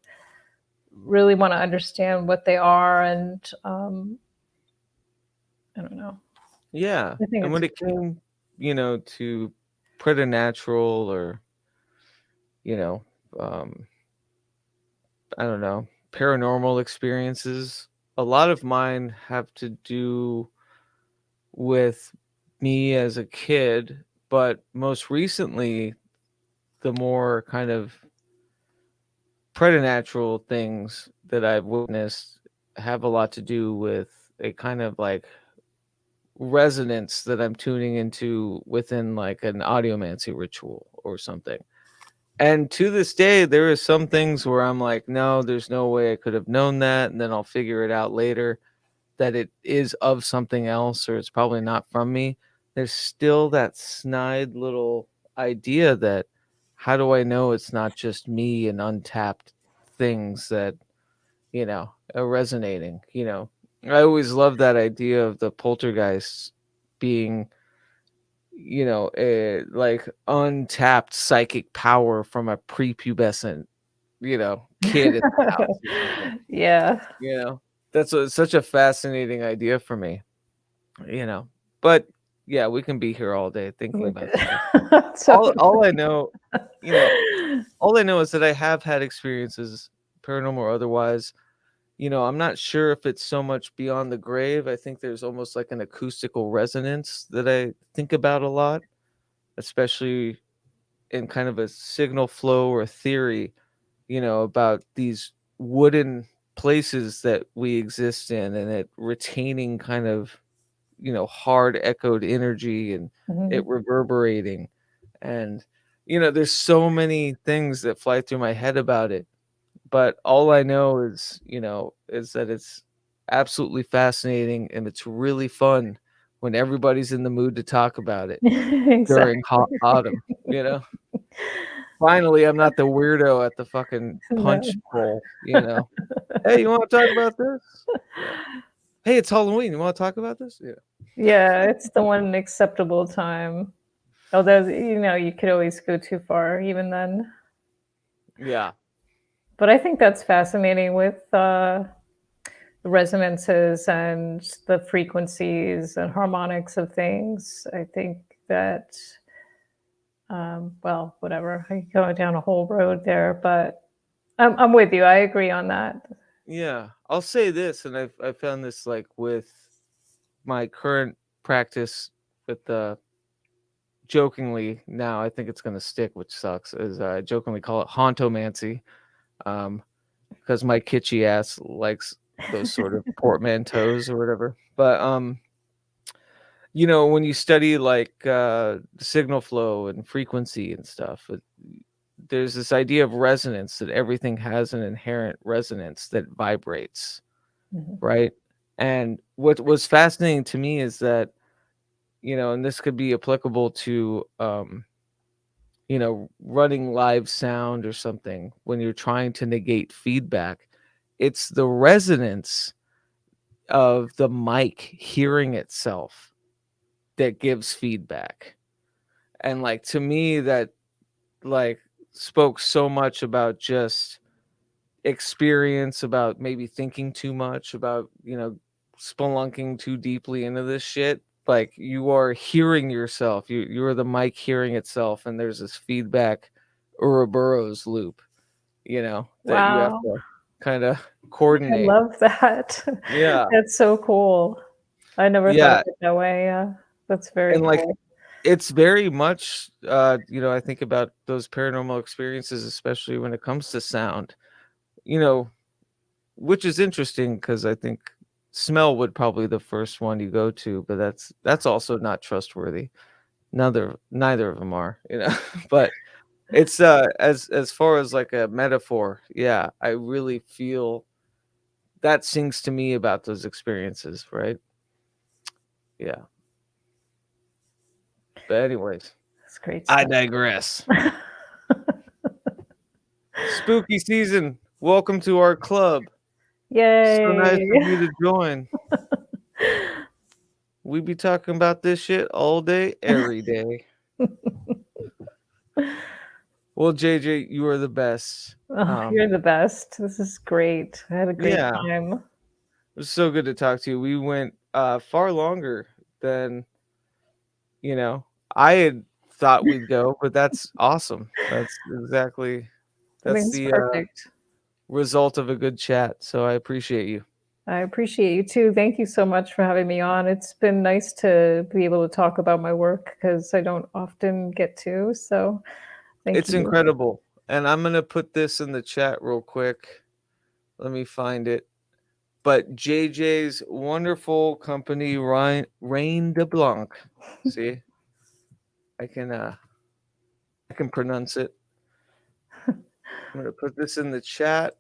really want to understand what they are. And I don't know. Yeah. I think And it's when it came, to preternatural or, you know, um, I don't know, paranormal experiences, a lot of mine have to do with me as a kid, But most recently, the more kind of preternatural things that I've witnessed have a lot to do with a kind of like resonance that I'm tuning into within like an audiomancy ritual or something. And to this day, there are some things where I'm like, no, there's no way I could have known that. And then I'll figure it out later that it is of something else or it's probably not from me. There's still that snide little idea that how do I know it's not just me and untapped things that, are resonating, I always love that idea of the poltergeists being, like untapped psychic power from a prepubescent, kid in the house or something. Yeah. That's such a fascinating idea for me, but yeah, we can be here all day thinking about stuff. So All I know, all I know is that I have had experiences, paranormal or otherwise. I'm not sure if it's so much beyond the grave. I think there's almost like an acoustical resonance that I think about a lot, especially in kind of a signal flow or theory, about these wooden places that we exist in and it retaining kind of, hard echoed energy and it Mhm. reverberating. And, there's so many things that fly through my head about it. But all I know is that it's absolutely fascinating and it's really fun when everybody's in the mood to talk about it during hot Exactly. autumn. Finally, I'm not the weirdo at the fucking punch No. bowl. Hey, you want to talk about this? Yeah. Hey, it's Halloween. You want to talk about this? Yeah. Yeah, it's the one acceptable time. Although, you could always go too far even then. Yeah. But I think that's fascinating with the resonances and the frequencies and harmonics of things. I think that, well, whatever. I could go down a whole road there, but I'm with you. I agree on that. Yeah. I'll say this, and I've found this like with my current practice with the jokingly now I think it's gonna stick, which sucks, is I jokingly call it hauntomancy. Because my kitschy ass likes those sort of portmanteaus or whatever. But when you study like signal flow and frequency and stuff, there's this idea of resonance that everything has an inherent resonance that vibrates, Mhm. right? And what was fascinating to me is that, and this could be applicable to running live sound or something when you're trying to negate feedback. It's the resonance of the mic hearing itself that gives feedback. And like to me that like spoke so much about just experience, about maybe thinking too much, about, spelunking too deeply into this shit. Like you are hearing yourself. You are the mic hearing itself, and there's this feedback Ouroboros loop, that you have Wow. to kind of I coordinate. love that. Yeah. That's so cool. I never thought of Yeah. it that way. Yeah. That's very And like cool. it's very much I think about those paranormal experiences, especially when it comes to sound, you know, which is interesting because I think smell would probably the first one you go to, but that's also not trustworthy. Neither of them are. But it's as far as like a metaphor, yeah, I really feel that sings to me about those experiences, right? Yeah. But anyways, That's great I stuff. digress. Spooky season. Welcome to our club. So nice Yay. of you to join. We be talking about this shit all day, every day. Well, JJ, you are the best. Oh, you're the best. This is great. I had a great Yeah, it time. was so good to talk to you. We went far longer than you know I had thought we'd go, but that's awesome. I think That's it's the perfect. result of a good chat. So I appreciate you. I appreciate you too. Thank you so much for having me on. It's been nice to be able to talk about my work because I don't often get to. So thank It's you. incredible. And I'm going to put this in the chat real quick. Let me find it. But JJ's wonderful company, Reine De Blanc. See, I can pronounce it. I'm going to put this in the chat.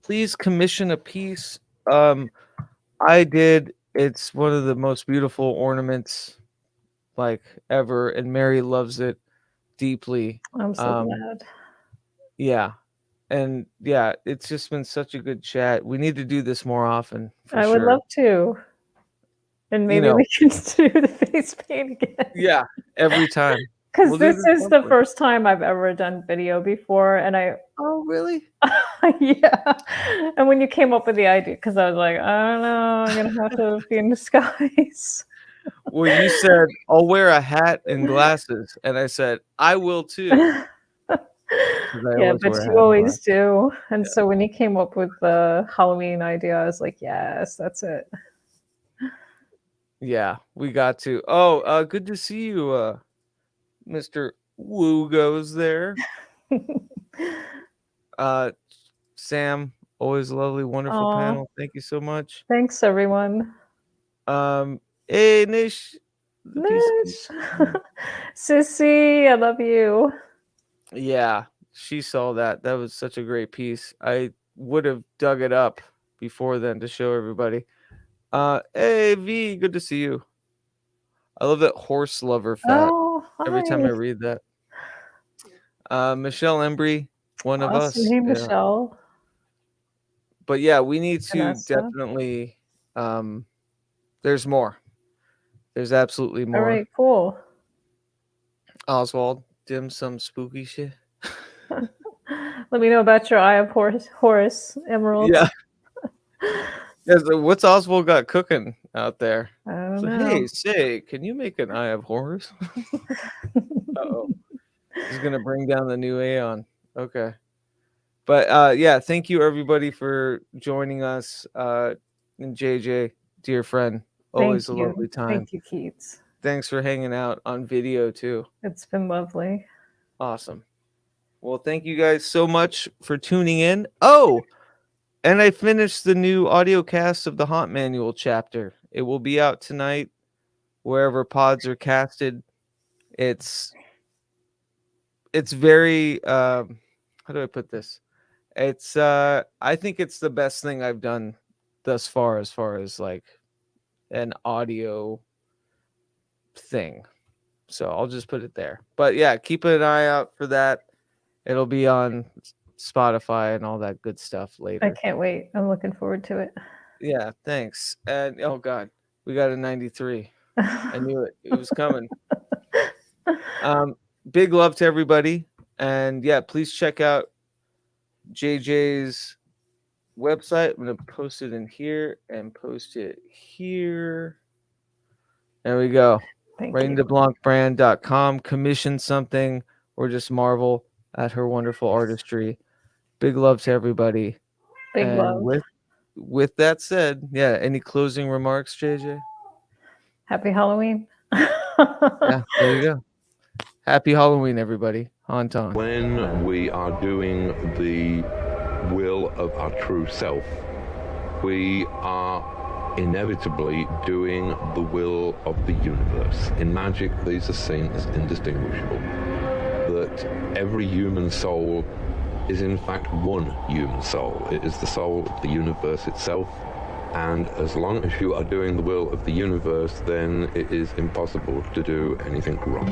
Please commission a piece. I did. It's one of the most beautiful ornaments like ever, and Mary loves it deeply. I'm so glad. Yeah. And yeah, it's just been such a good chat. We need to do this more often. I would love to. And maybe we can do the face paint again. Yeah, every time. Because this is the first time I've ever done video before, and Oh, really? Yeah. And when you came up with the idea, because I was like, I don't know, I'm gonna have to be in disguise. Well, you said I'll wear a hat and glasses, and I said I will too. Yeah, but you always do. And so when you came up with the Halloween idea, I was like, yes, that's it. Yeah, we got to. Oh, good to see you, Mr. Woo goes there. Sam, always a lovely, wonderful panel. Thank you so much. Thanks, everyone. Hey, Nish. Sissy, I love you. Yeah, she saw that. That was such a great piece. I would have dug it up before then to show everybody. Hey, V, good to see you. I love that horse lover fat. Every time I read that. Michelle Embry, one of us. Hey, Michelle. But yeah, we need to definitely. There's more. There's absolutely more. All right, cool. Oswald, dim some spooky shit. Let me know about your Eye of Horus Emerald. Yeah. Yeah, so what's Oswald got cooking out there? I don't know. Hey, say, can you make an Eye of Horus? Uh-oh. He's going to bring down the new Aeon. Okay. But yeah, thank you everybody for joining us. And JJ, dear friend, always a lovely time. Thank you, Keats. Thanks for hanging out on video too. It's been lovely. Awesome. Well, thank you guys so much for tuning in. Oh, and I finished the new audio cast of the Haunt Manual chapter. It will be out tonight wherever pods are casted. It's very how do I put this? It's I think it's the best thing I've done thus far as like an audio thing. So I'll just put it there. But yeah, keep an eye out for that. It'll be on Spotify and all that good stuff later. I can't wait. I'm looking forward to it. Yeah, thanks. And oh god, we got a 93. I knew it. It was coming. Big love to everybody. And yeah, please check out JJ's website. I'm going to post it in here and post it here. There we go. ReineDeBlancBrand.com. Commission something or just marvel at her wonderful artistry. Big love to everybody. Big love. With that said, yeah, any closing remarks, JJ? Happy Halloween. Yeah, there you go. Happy Halloween, everybody. Anton. When we are doing the will of our true self, we are inevitably doing the will of the universe. In magic, these are seen as indistinguishable. That every human soul is in fact one human soul. It is the soul of the universe itself. And as long as you are doing the will of the universe, then it is impossible to do anything wrong.